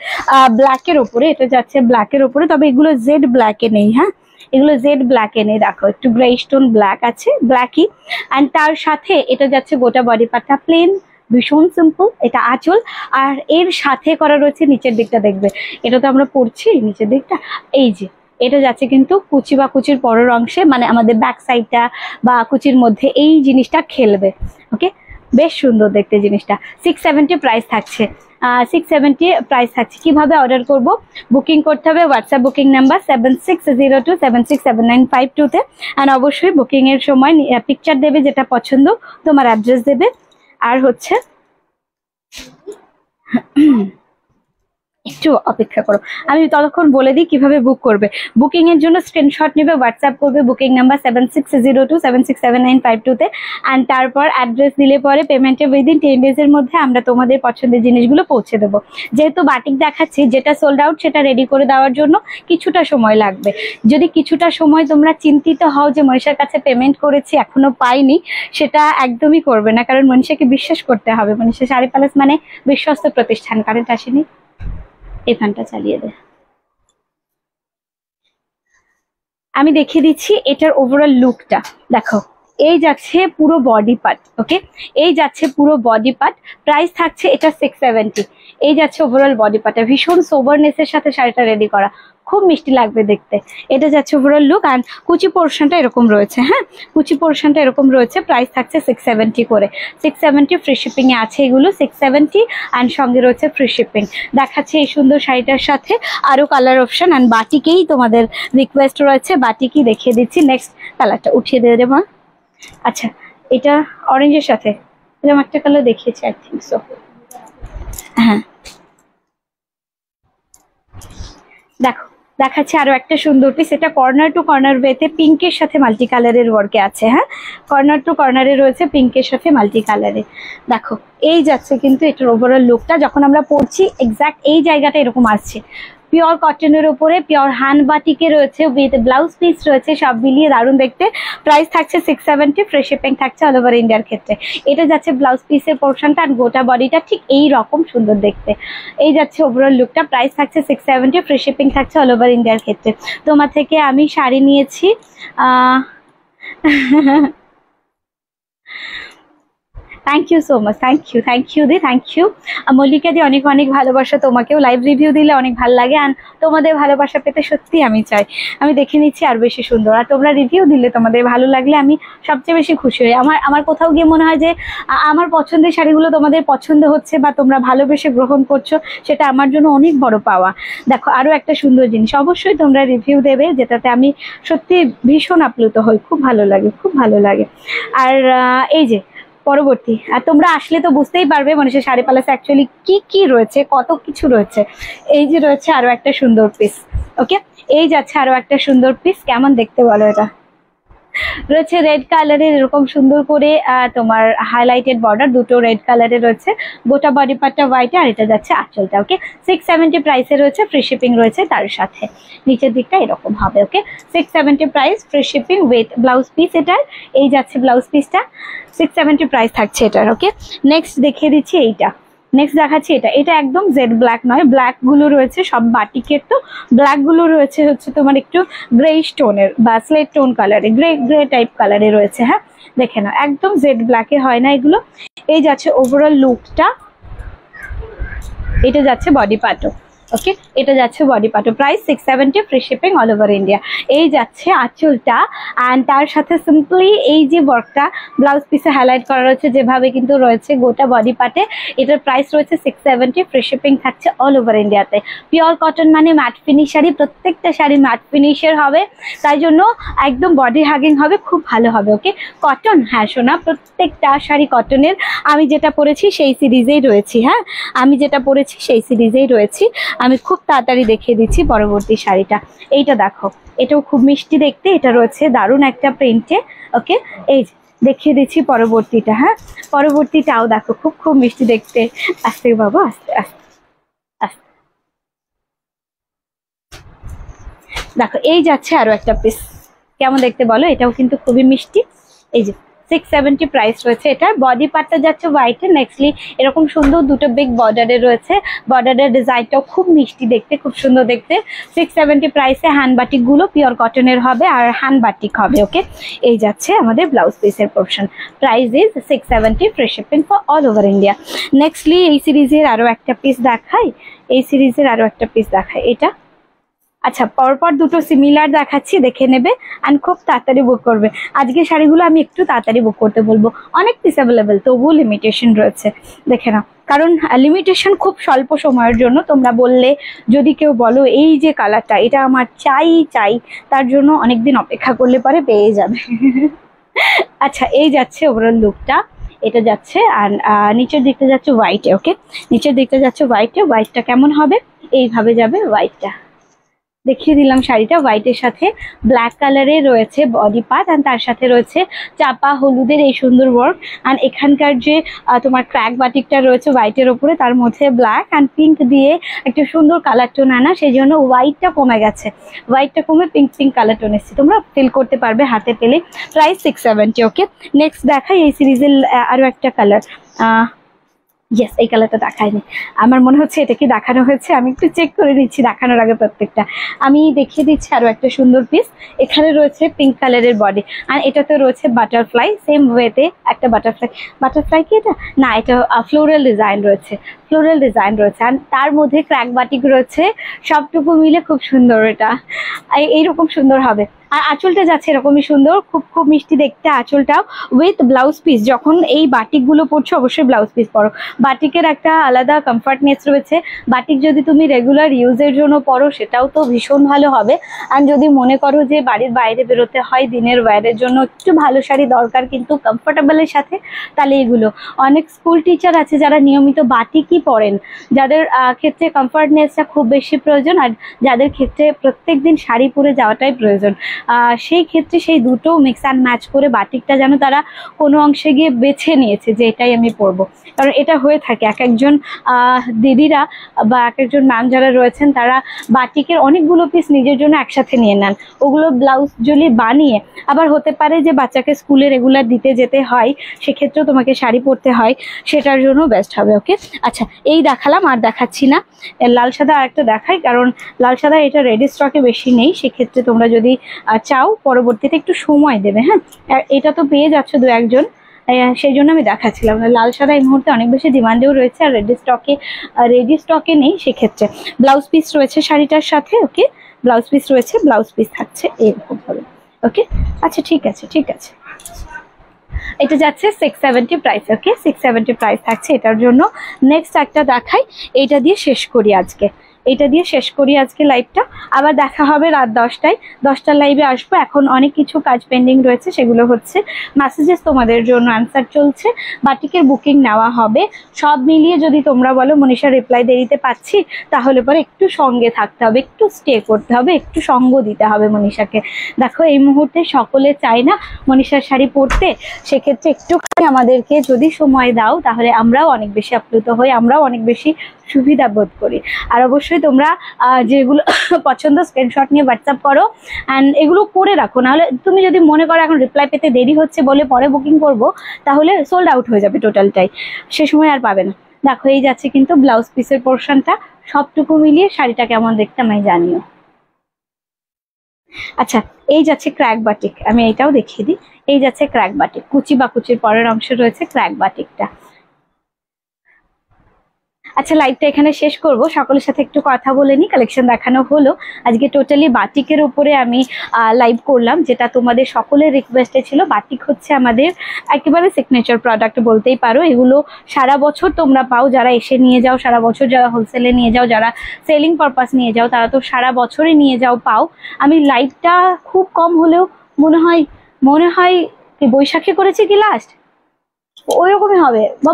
ব্ল্যাকের ওপরে, এটা যাচ্ছে ব্ল্যাকের ওপরে, তবে এগুলো জেড ব্ল্যাকে নেই। হ্যাঁ, এগুলো জেড ব্ল্যাকে নেই, দেখো একটু গ্রে স্টোন ব্ল্যাক আছে, ব্ল্যাকই। অ্যান্ড তার সাথে এটা যাচ্ছে গোটা বডি পার্টটা প্লেন, ভীষণ সিম্পল, এটা আঁচল। আর এর সাথে করা রয়েছে নিচের দিকটা, দেখবে এটা তো আমরা পড়ছি নিচের দিকটা, এই যে এটা যাচ্ছে কিন্তু কুচি বা কুচির পরের অংশে, মানে আমাদের ব্যাক সাইডটা বা কুচির মধ্যে এই জিনিসটা খেলবে। ওকে, বেশ সুন্দর দেখতে জিনিসটা। 670 প্রাইস থাকছে, 670 প্রাইস থাকছে। কিভাবে অর্ডার করব? বুকিং করতে হবে হোয়াটসঅ্যাপ বুকিং নাম্বার 7602767952 তে। অ্যান্ড অবশ্যই বুকিং এর সময় পিকচার দেবে যেটা পছন্দ, তোমার অ্যাড্রেস দেবে। আর হচ্ছে একটু অপেক্ষা করো, আমি ততক্ষণ বলে দিই কিভাবে বুক করবে। বুকিং এর জন্য স্ক্রিনশট নেবে, হোয়াটসঅ্যাপ করবে বুকিং নাম্বার 7602767952 তে। অ্যান্ড তারপর অ্যাড্রেস দিলে পরে পেমেন্টে উইদিন 10 ডেজ এর মধ্যে আমরা তোমাদের পছন্দের জিনিসগুলো পৌঁছে দেবো। যেহেতু বাটিক দেখাচ্ছি, যেটা সোল্ড আউট সেটা রেডি করে দেওয়ার জন্য কিছুটা সময় লাগবে। যদি কিছুটা সময় তোমরা চিন্তিত হও যে মনীষার কাছে পেমেন্ট করেছি এখনো পাইনি, সেটা একদমই করবে না, কারণ মনীষাকে বিশ্বাস করতে হবে। মনীষা শাড়ি প্যালেস মানে বিশ্বস্ত প্রতিষ্ঠান। কারেন্ট আসেনি, এই ফ্যানটা চালিয়ে দে। আমি দেখিয়ে দিচ্ছি এটার ওভারঅল লুকটা। দেখো এই যাচ্ছে পুরো বডি পার্ট। ওকে, এই যাচ্ছে পুরো বডি পার্ট, প্রাইস থাকছে এটা 670। এই যাচ্ছে ওভারঅল বডি পার্টটা, ভীষণ সোবারনেসের সাথে শাড়িটা রেডি করা, খুব মিষ্টি লাগবে দেখতে। এটা যাচ্ছে ওভারঅল লুক। অ্যান্ড কুচি পোর্শনটা এরকম রয়েছে। হ্যাঁ, কুচি পোর্শনটা এরকম রয়েছে, প্রাইস থাকছে 670 করে। 670 ফ্রি শিপিং এ আছে এগুলো, 670। অ্যান্ড সঙ্গে রয়েছে ফ্রি শিপিং। দেখাচ্ছে এই সুন্দর শাড়িটার সাথে আরো কালার অপশন। অ্যান্ড বাটিকেই তোমাদের রিকোয়েস্ট রয়েছে, বাটিকই দেখিয়ে দিচ্ছি। নেক্সট কালারটা উঠিয়ে দিয়ে দেবো। আচ্ছা, এটা অরেঞ্জের সাথে এরকম একটা কালার দেখিয়েছি, আই থিঙ্ক সো। হ্যাঁ, দেখো দেখাচ্ছে আরো একটা সুন্দর পিস। এটা কর্নার টু কর্নার ওয়েতে পিঙ্কের সাথে মাল্টি কালারের ওয়ার্কে আছে। হ্যাঁ, কর্নার টু কর্নারে রয়েছে পিঙ্কের সাথে মাল্টি কালারে। দেখো এই যাচ্ছে কিন্তু এটার ওভারঅল লুকটা। যখন আমরা পড়ছি এক্সাক্ট এই জায়গাটা এরকম আসছে, পিওর কটনের উপরে পিওর হ্যান্ড বাটিকে রয়েছে, উইথ ব্লাউজ পিস রয়েছে, সব মিলিয়ে দারুণ দেখতে। প্রাইস থাকছে 670, ফ্রি শিপিং থাকছে অল ওভার ইন্ডিয়ার ক্ষেত্রে। এটা যাচ্ছে ব্লাউজ পিসের পোর্শনটা, আর গোটা বডিটা ঠিক এই রকম সুন্দর দেখতে। এই যাচ্ছে ওভারঅল লুকটা, প্রাইস থাকছে 670, ফ্রি শিপিং থাকছে অল ওভার ইন্ডিয়ার ক্ষেত্রে। তোমার থেকে আমি শাড়ি নিয়েছি thank you so much, thank you দি, থ্যাংক ইউ মল্লিকা দি, অনেক অনেক ভালোবাসা তোমাকেও। লাইভ রিভিউ দিলে অনেক ভালো লাগে, আর তোমাদের ভালোবাসা পেতে সত্যি আমি চাই। আমি দেখে নিচ্ছি আর বেশি সুন্দর, আর তোমরা রিভিউ দিলে তোমাদের ভালো লাগলে আমি সবচেয়ে বেশি খুশি হই। আমার কোথাও গিয়ে মনে হয় যে আমার পছন্দের শাড়িগুলো তোমাদের পছন্দ হচ্ছে বা তোমরা ভালোবেসে গ্রহণ করছো, সেটা আমার জন্য অনেক বড় পাওয়া। দেখো আরো একটা সুন্দর জিনিস, অবশ্যই তোমরা রিভিউ দেবে, যেটাতে আমি সত্যি ভীষণ আপ্লুত হই, খুব ভালো লাগে, খুব ভালো লাগে। আর এই যে পরবর্তী, আর তোমরা আসলে তো বুঝতেই পারবে মনীষা শাড়ি প্যালেসে অ্যাকচুয়ালি কি কি রয়েছে, কত কিছু রয়েছে। এই যে রয়েছে আরো একটা সুন্দর পিস। ওকে, এই যাচ্ছে আরো একটা সুন্দর পিস, কেমন দেখতে বলো? এটা রয়েছে রেড কালারের, এরকম সুন্দর করে তোমার হাইলাইটেড বর্ডার, দুটো রেড কালারে রয়েছে, গোটা বডি পার্টটা হোয়াইট, আর এটা যাচ্ছে আঁচলটা। ওকে, 670 প্রাইসে রয়েছে, ফ্রি শিপিং রয়েছে তার সাথে। নিচের দিকটা এরকম হবে। ওকে, 670 price, free shipping with blouse piece এটার। এই যাচ্ছে ব্লাউজ পিসটা, 670 প্রাইস থাকছে এটার। ওকে, নেক্সট দেখিয়ে দিচ্ছি এইটা। নেক্সট দেখাচ্ছি এটা একদম জেড ব্ল্যাক নয়, ব্ল্যাক গুলো রয়েছে সব বাটিকের, তো ব্ল্যাক গুলো রয়েছে হচ্ছে তোমার একটু গ্রে স্টোনের বা স্লেট টোন কালারে, গ্রে টাইপ কালারে রয়েছে। হ্যাঁ, দেখে নাও, একদম জেড ব্ল্যাকে হয় না এগুলো। এই যাচ্ছে ওভারঅল লুকটা, এটা যাচ্ছে বডি পার্টও। ওকে, এটা যাচ্ছে বডি পার্টও, price 670, free shipping all over India. এই যাচ্ছে আঁচলটা, অ্যান্ড তার সাথে সিম্পলি এই যে ওয়ার্কটা ব্লাউজ পিসে হাইলাইট করা রয়েছে যেভাবে কিন্তু রয়েছে গোটা বডি পার্টে। এটার প্রাইস রয়েছে 670, ফ্রি শিপিং থাকছে অল ওভার ইন্ডিয়াতে। পিওর কটন মানে ম্যাট ফিনিশ শাড়ি, প্রত্যেকটা শাড়ি ম্যাট ফিনিশের হবে, তাই জন্য একদম বডি হাগিং হবে, খুব ভালো হবে। ওকে, কটন, হ্যাঁ সোনা, প্রত্যেকটা শাড়ি কটনের। আমি যেটা পরেছি সেই সিরিজেই রয়েছি। হ্যাঁ, আমি যেটা পরেছি সেই সিরিজেই রয়েছি। আমি খুব তাড়াতাড়ি দেখিয়ে দিচ্ছি পরবর্তী শাড়িটা। এইটা দেখো, এটাও খুব মিষ্টি দেখতে, এটা রয়েছে দারুণ একটা প্রিন্টে। ওকে, এই দেখিয়ে দিচ্ছি পরবর্তীটা। হ্যাঁ, পরবর্তীটাও দেখো, খুব খুব মিষ্টি দেখতে। আস্তে বাবা, আস্তে আস্তে আস্তে। দেখো এই যাচ্ছে আরো একটা পিস। কেমন দেখতে বলো? এটাও কিন্তু খুবই মিষ্টি। এই যে 670 প্রাইস রয়েছে। এটার বডি পার্টটা যাচ্ছে হোয়াইটে, নেক্সটলি এরকম সুন্দর দুটো বিগ বর্ডারে রয়েছে। বর্ডারের ডিজাইনটাও খুব মিষ্টি দেখতে, খুব সুন্দর দেখতে। 670 প্রাইসে হ্যান্ড বাটিক গুলো পিওর কটনের হবে আর হ্যান্ড বাটিক হবে। ওকে, এই যাচ্ছে আমাদের ব্লাউজ পিসের portion. Price is 670, free shipping for all over India. Nextly এই সিরিজের আরো একটা পিস দেখাই, এটা। আচ্ছা, পরপর দুটো সিমিলার দেখাচ্ছি, দেখে নেবে অ্যান্ড খুব তাড়াতাড়ি বুক করবে। আজকে শাড়িগুলো আমি একটু তাড়াতাড়ি বুক করতে বলবো, অনেক পিস অ্যাভেলেবেল, তবুও লিমিটেশন রয়েছে, দেখে নাও। কারণ লিমিটেশন খুব স্বল্প সময়ের জন্য। তোমরা বললে যদি কেউ বলো এই যে কালারটা এটা আমার চাই, তার জন্য অনেকদিন অপেক্ষা করলে পরে পেয়ে যাবে। আচ্ছা, এই যাচ্ছে ওভারঅল লুকটা, এটা যাচ্ছে। আর নিচের দিকটা যাচ্ছে হোয়াইটে। ওকে, নিচের দিকটা যাচ্ছে হোয়াইটে। হোয়াইটটা কেমন হবে? এইভাবে যাবে হোয়াইটটা। দেখিয়ে দিলাম শাড়িটা, হোয়াইটের সাথে ব্ল্যাক কালারের রয়েছে বডি পার্ট, আর তার সাথে রয়েছে চাপা হলুদের এই সুন্দর ওয়ার্ক। আর এখানকার যে তোমার ক্র্যাক বাটিকটা রয়েছে হোয়াইটের ওপরে, তার মধ্যে ব্ল্যাক অ্যান্ড পিঙ্ক দিয়ে একটা সুন্দর কালার টোন আনা, সেই জন্য হোয়াইটটা কমে গেছে, হোয়াইটটা কমে পিঙ্ক কালার টোন এসেছে। তোমরা ফিল করতে পারবে হাতে পেলে। প্রাইস 670। ওকে, নেক্সট দেখাই এই সিরিজের আরো একটা কালার। ইয়েস, এই কালারটা দেখায়নি, আমার মনে হচ্ছে এটা কি দেখানো হয়েছে, আমি একটু চেক করে নিচ্ছি দেখানোর আগে প্রত্যেকটা। আমি দেখিয়ে দিচ্ছি আরো একটা সুন্দর পিস। এখানে রয়েছে পিঙ্ক কালারের বডি, আর এটাতে রয়েছে বাটারফ্লাই, সেম ওয়েতে একটা বাটারফ্লাই কি এটা না, এটা ফ্লোরাল ডিজাইন রয়েছে, আর তার মধ্যে ক্র্যাক বাটিক রয়েছে। সবটুকু মিলে খুব সুন্দর, এটা এইরকম সুন্দর হবে। আর আঁচলটা যাচ্ছে এরকমই সুন্দর, খুব মিষ্টি দেখতে আঁচলটাও, উইথ ব্লাউজ পিস। যখন এই বাটিক গুলো পরছো অবশ্যই ব্লাউজ পিস পরো, বাটিকের একটা আলাদা কমফর্টনেস রয়েছে। বাটিক যদি তুমি রেগুলার ইউজের জন্য পরো সেটাও তো ভীষণ ভালো হবে। আর যদি মনে করো যে বাড়ির বাইরে বেরোতে হয় দিনের ওয়্যারের জন্য, একটু ভালো শাড়ি দরকার কিন্তু কমফোর্টেবলের সাথে, তাহলে এগুলো। অনেক স্কুল টিচার আছে যারা নিয়মিত বাটিকই পরেন, যাদের ক্ষেত্রে কমফর্টনেসটা খুব বেশি প্রয়োজন, আর যাদের ক্ষেত্রে প্রত্যেক দিন শাড়ি পরে যাওয়াটাই প্রয়োজন। সেই ক্ষেত্রে সেই দুটো মিক্স অ্যান্ড ম্যাচ করে বাটিকটা যেন তারা কোনো অংশে গিয়ে বেছে নিয়েছে যে এটাই আমি পরবো। কারণ এটা হয়ে থাকে, এক একজন দিদিরা বা এক একজন ম্যাম যারা রয়েছেন তারা বাটিকের অনেকগুলো পিস নিজের জন্য একসাথে নিয়ে নেন, ওগুলো ব্লাউজ জলি বানিয়ে। আবার হতে পারে যে বাচ্চাকে স্কুলে রেগুলার দিতে যেতে হয়, সেক্ষেত্রেও তোমাকে শাড়ি পরতে হয়, সেটার জন্য বেস্ট হবে। ওকে, আচ্ছা, এই দেখালাম, আর দেখাচ্ছি না। লাল সাদা আরেকটা দেখাই, কারণ লাল সাদা এটা রেডি স্টকে বেশি নেই, সেক্ষেত্রে তোমরা যদি চাও পরবর্তীতে একটু সময় দেবে। হ্যাঁ, এটা তো পেয়ে যাচ্ছ দু একজন, সেই জন্য আমি দেখাচ্ছিলাম। লাল সাদা এই মুহূর্তে অনেক বেশি ডিমান্ডেও রয়েছে, আর রেডি স্টকে নেই, সেক্ষেত্রে ব্লাউজ পিস রয়েছে শাড়িটার সাথে। ওকে, ব্লাউজ পিস রয়েছে, ব্লাউজ পিস থাকছে এরকম ভাবে। ওকে, আচ্ছা, ঠিক আছে। এটা যাচ্ছে 670 প্রাইস। ওকে, 670 প্রাইস থাকছে এটার জন্য। নেক্সট একটা দেখাই, এটা দিয়ে শেষ করি আজকে লাইভটা। আবার দেখা হবে রাত 10টায়, 10টার লাইভে আসবো। এখন অনেক কিছু কাজ পেন্ডিং রয়েছে, সেগুলো হচ্ছে মেসেজেস তোমাদের জন্য অ্যান্সার চলছে, বাটিকের বুকিং নেওয়া হবে। সব মিলিয়ে যদি তোমরা বলো মনীষা রিপ্লাই দেরিতে পাচ্ছি, তাহলে পরে একটু সঙ্গে থাকতে হবে, একটু স্টে করতে হবে, একটু সঙ্গ দিতে হবে মনীষাকে। দেখো এই মুহূর্তে সকলে চায় না মনীষার শাড়ি পরতে, সেক্ষেত্রে একটুখানি আমাদেরকে যদি সময় দাও তাহলে আমরাও অনেক বেশি আপ্লুত হই, আমরাও অনেক বেশি সুবিধা বোধ করি। আর অবশ্যই তোমরা যেগুলো পছন্দ স্ক্রিনশট নিয়ে হোয়াটসঅ্যাপ করো, অ্যান্ড এগুলো করে রাখো। নাহলে তুমি যদি মনে করো এখন রিপ্লাই পেতে দেরি হচ্ছে বলে পরে বুকিং করব, তাহলে সোল্ড আউট হয়ে যাবে টোটালটাই, সে সময় আর পাবে না। দেখো এই যাচ্ছে কিন্তু ব্লাউজ পিসের পোর্শনটা, সবটুকু মিলিয়ে শাড়িটা কেমন দেখতে আমায় জানিও। আচ্ছা, এই যাচ্ছে ক্র্যাক বাটিক, আমি এইটাও দেখিয়ে দিই। এই যাচ্ছে ক্র্যাক বাটিক, কুচি বা কুচির পরের অংশে রয়েছে ক্র্যাক বাটিকটা। আচ্ছা, লাইভটা এখানে শেষ করব, সকলের সাথে একটু কথা বলে নি। কালেকশন দেখানো হলো আজকে টোটালি বাটিকের উপরে আমি লাইভ করলাম, যেটা তোমাদের সকলের রিকোয়েস্টে ছিল। বাটিক হচ্ছে আমাদের একেবারে সিগনেচার প্রোডাক্ট বলতেই পারো। এগুলো সারা বছর তোমরা পাও, যারা এসে নিয়ে যাও সারা বছর, যারা হোলসেলে নিয়ে যাও, যারা সেলিং পারপাস নিয়ে যাও, তারা তো সারা বছরই নিয়ে যাও, পাও। আমি লাইভটা খুব কম হলেও মনে হয় বৈশাখে করেছি কি লাস্ট, ওইরকমই হবে, বা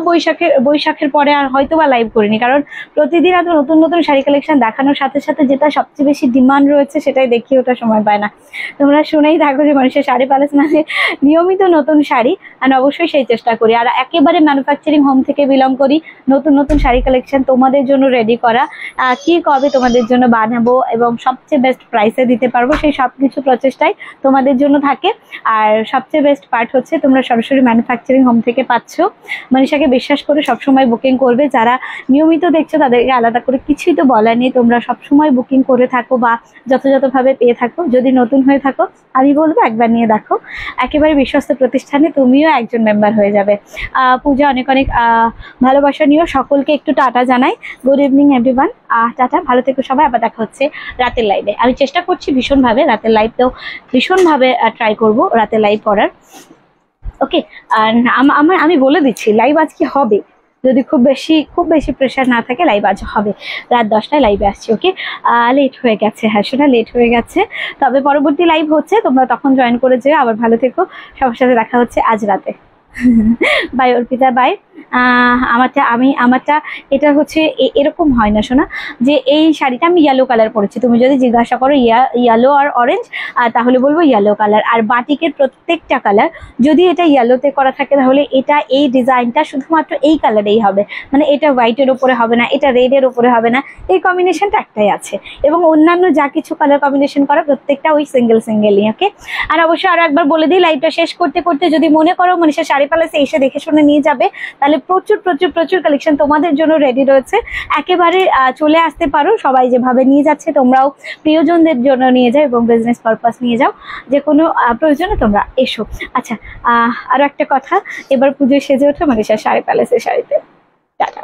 বৈশাখের পরে আর হয়তো বা লাইভ করিনি, কারণ প্রতিদিন এত নতুন নতুন শাড়ি কালেকশন দেখানোর সাথে সাথে যেটা সবচেয়ে বেশি ডিমান্ড রয়েছে সেটাই দেখিয়ে ওটা সময় পায় না। তোমরা শুনেই থাকো যে মানুষের শাড়ি প্যালেস মানে নিয়মিত নতুন শাড়ি, আর অবশ্যই সেই চেষ্টা করি। আর একেবারে ম্যানুফ্যাকচারিং হোম থেকে বিলং করি, নতুন নতুন শাড়ি কালেকশন তোমাদের জন্য রেডি করা, কি কবে তোমাদের জন্য বানাবো এবং সবচেয়ে বেস্ট প্রাইসে দিতে পারবো, সেই সব কিছু প্রচেষ্টাই তোমাদের জন্য থাকে। আর সবচেয়ে বেস্ট পার্ট হচ্ছে তোমরা সরাসরি ম্যানুফ্যাকচারিং হোম থেকে পাচ্ছ। মনীষাকে বিশ্বাস করে সবসময় বুকিং করবে, যারা নিয়মিত দেখছো তাদেরকে আলাদা করে কিছুই তো বলার নেই, তোমরা সবসময় বুকিং করে থাকো বা যথাযথভাবে পেয়ে থাকো। যদি নতুন হয়ে থাকো আমি বলবো একবার নিয়ে দেখো, একেবারে বিশ্বস্ত প্রতিষ্ঠানে তুমিও একজন মেম্বার হয়ে যাবে। পূজা অনেক অনেক ভালোবাসা নিও, সকলকে একটু টাটা জানাই। গুড ইভিনিং এভরিওয়ান, টাটা, ভালো থেকো সবাই। আবার দেখা হচ্ছে রাতের লাইভে। আমি চেষ্টা করছি ভীষণভাবে রাতের লাইভটাও ভীষণভাবে ট্রাই করব রাতের লাইভ করার। ওকে, আর আমি বলে দিচ্ছি লাইভ আজকে হবে, যদি খুব বেশি প্রেশার না থাকে লাইভ আজ হবে, রাত 10টায় লাইভে আসছি। ওকে, লেট হয়ে গেছে, হ্যাঁ শোনা লেট হয়ে গেছে, তবে পরবর্তী লাইভ হচ্ছে, তোমরা তখন জয়েন করে যেও। আবার ভালো থেকো, সবার সাথে দেখা হচ্ছে আজ রাতে। Bye Arpita, bye. আমারটা এটা হচ্ছে এরকম হয় না শোনা, যে এই শাড়িটা আমি ইয়েলো কালার পরেছি, তুমি যদি জিজ্ঞাসা করো ইয়েলো আর অরেঞ্জ, তাহলে বলবো ইয়েলো কালার। আর বাটিকের প্রত্যেকটা কালার যদি এটা ইয়েলোতে করা থাকে তাহলে এটা এই ডিজাইনটা শুধুমাত্র এই কালারেই হবে, মানে এটা হোয়াইটের ওপরে হবে না, এটা রেডের ওপরে হবে না, এই কম্বিনেশনটা একটাই আছে। এবং অন্যান্য যা কিছু কালার কম্বিনেশন করা প্রত্যেকটা ওই সিঙ্গেলই। ওকে, আর অবশ্যই আরো একবার বলে দিই, লাইভটা শেষ করতে করতে যদি মনে করো মনীষা শাড়ি প্যালেসে এসে দেখে শুনে নিয়ে যাবে, তাহলে প্রচুর প্রচুর প্রচুর কালেকশন তোমাদের জন্য রেডি রয়েছে। একেবারে চলে আসতে পারো, সবাই যেভাবে নিয়ে যাচ্ছে তোমরাও প্রিয়জনদের জন্য নিয়ে যাও এবং বিজনেস পারপাস নিয়ে যাও, যে কোনো প্রয়োজনে তোমরা এসো। আচ্ছা, আরো একটা কথা, এবার পুজোয় সেজে ওঠো মনীষা শাড়ি প্যালেসের শাড়িতে। টাটা।